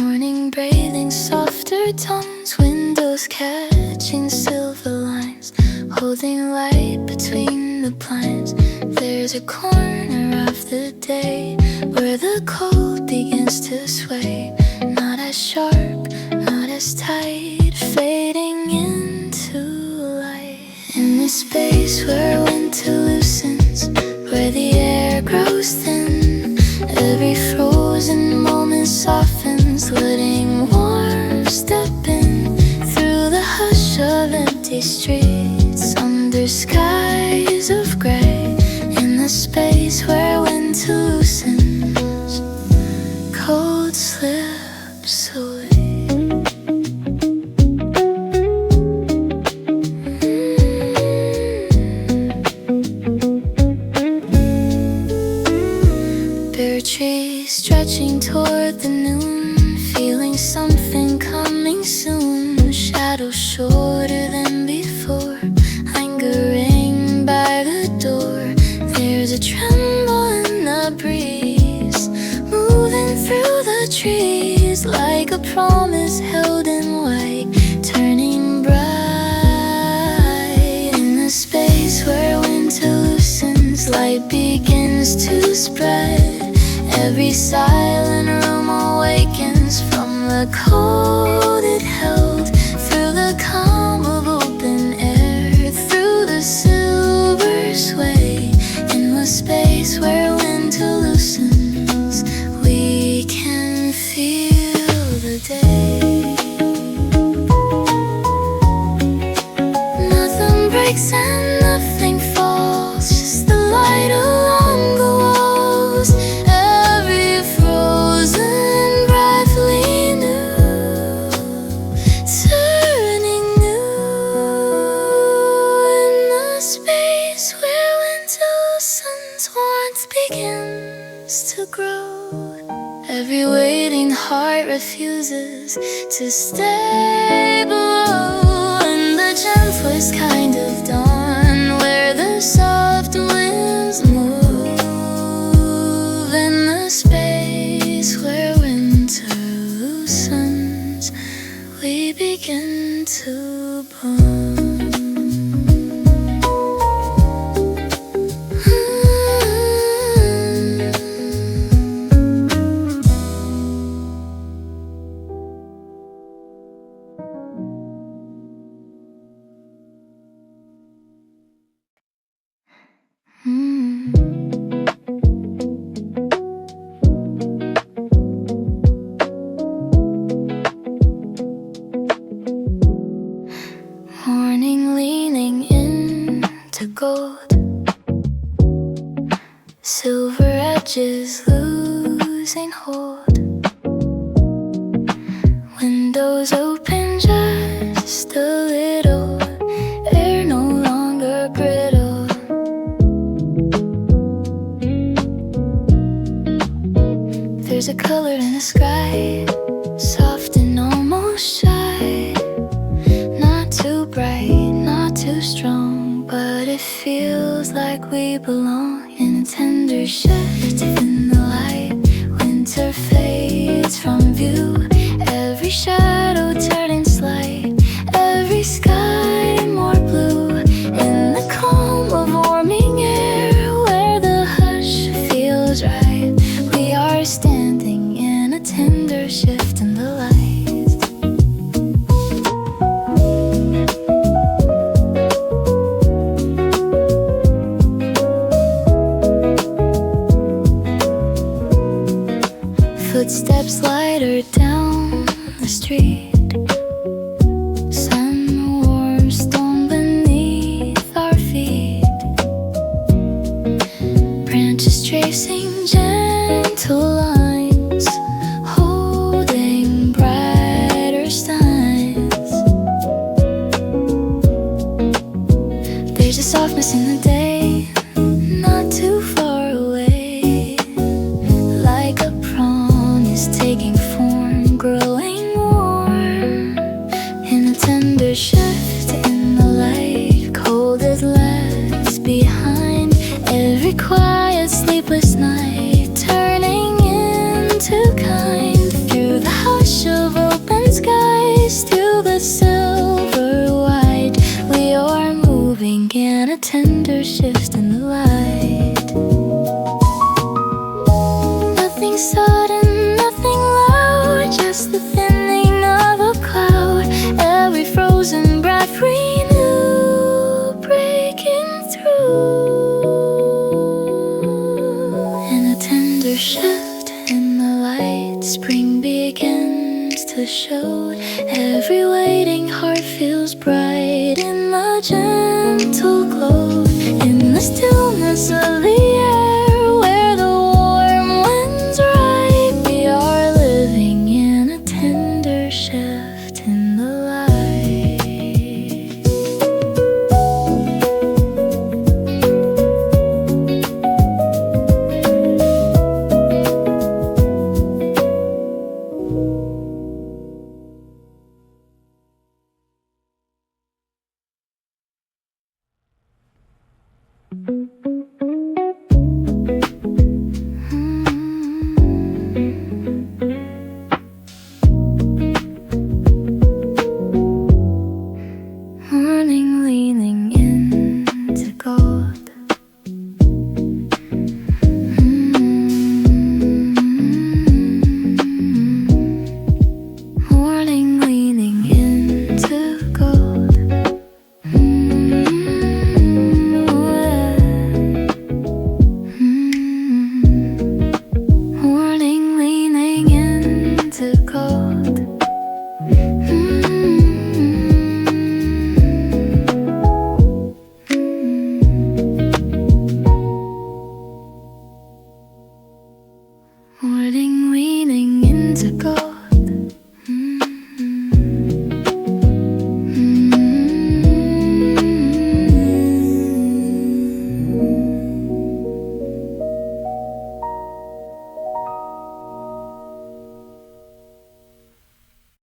morning bathing softer tones, windows catching silver lines, holding light between the blinds. There's a corner of the day where the cold begins to sway, not as sharp, not as tight, fading into light. In the space where winter loosens, where the air grows thin, every frozen moment softens, letting warmth step in through the hush of empty streets, under skies of gray. In the space where winter loosens, cold slips away. Bare trees stretching toward the noon, feeling something coming soon. Shadows shorter than before, lingering by the door. There's a tremble in the breeze, moving through the trees, like a promise held in white, turning bright. In the space where winter loosens, light begins to spread. Every silent room awakens from the cold it held, through the calm of open air, through the silver grow. Every waiting heart refuses to stay below. And the gentlest kind of dawn, where the soft winds move, in the space where winter loosens, we begin to bond. Morning leaning into gold, silver edges losing hold, windows open just a little, air no longer brittle. There's a color in the sky, soft and almost shy, not too bright, not too strong, but it feels like we belong. In a tender shift in the light, winter fades from view, every shadow turning slight, every sky more blue. In the calm of warming air, where the hush feels right, we are standing in a tender shift in the light. Footsteps lighter down the street, sun warm stone beneath our feet, branches tracing gentle lines, holding brighter signs. There's a softness in the day, not too far away, like a promise taking form, growing warm. In a tender shift in the light, cold is left behind, every quiet sleepless night turning into kind. Through the hush of open skies, through the silver white, we are moving in a tender shift in the light. Nothing sudden, nothing loud, just the thinning of a cloud, every frozen breath renew, breaking through. In a tender shift in the light, spring begins to show, every waiting heart feels bright in the gentle glow. In the stillness of the air, where the warm winds ride, we are living in a tender shift in the light.